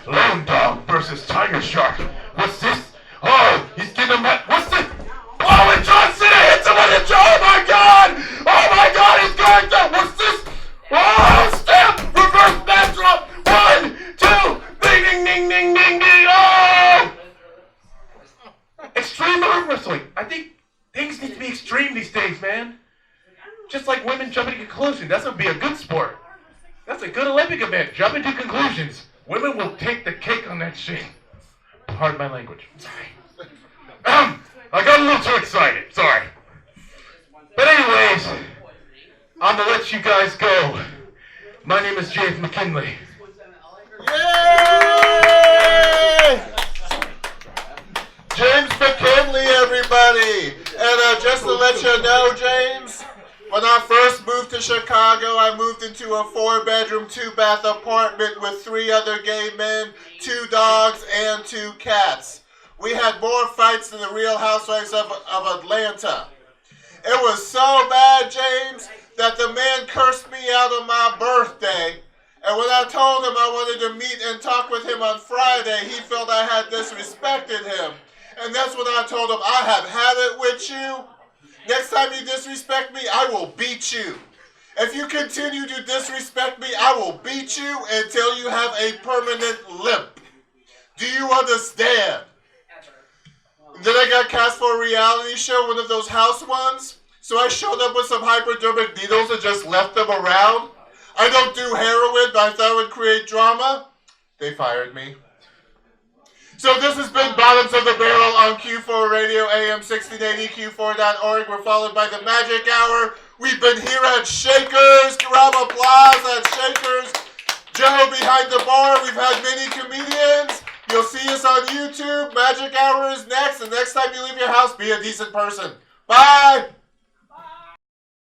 Lone Dog versus Tiger Shark. What's this? Oh, he's getting him. What's this? Oh, and John Cena hits him with a jaw. Oh my God! Oh my God, he's going down. What's this? Oh, step! Reverse backdrop! 1, 2, ding, ding, ding, ding, ding, ding! Oh! Extreme arm wrestling. I think things need to be extreme these days, man. Just like women jumping to conclusions. That's gonna be a good sport. That's a good Olympic event. Jumping to conclusions. Women will take the cake on that shit. Pardon my language. Sorry. I got a little too excited. Sorry. But anyways, I'm gonna let you guys go. My name is James McKinley. Yay! James McKinley, everybody! And just to let you know, James, when I first moved to Chicago, I moved into a 4-bedroom, 2-bath apartment with 3 other gay men, 2 dogs, and 2 cats. We had more fights than the Real Housewives of Atlanta. It was so bad, James, that the man cursed me out on my birthday. And when I told him I wanted to meet and talk with him on Friday, he felt I had disrespected him. And that's when I told him, I have had it with you. Next time you disrespect me, I will beat you. If you continue to disrespect me, I will beat you until you have a permanent limp. Do you understand? Then I got cast for a reality show, one of those house ones. So I showed up with some hypodermic needles and just left them around. I don't do heroin, but I thought it would create drama. They fired me. So this has been Bottoms of the Barrel on Q4 Radio, AM 1680, Q4.org. We're followed by the Magic Hour. We've been here at Shakers. Round of applause at Shakers. Joe behind the bar. We've had many comedians. You'll see us on YouTube. Magic Hour is next. And next time you leave your house, be a decent person. Bye.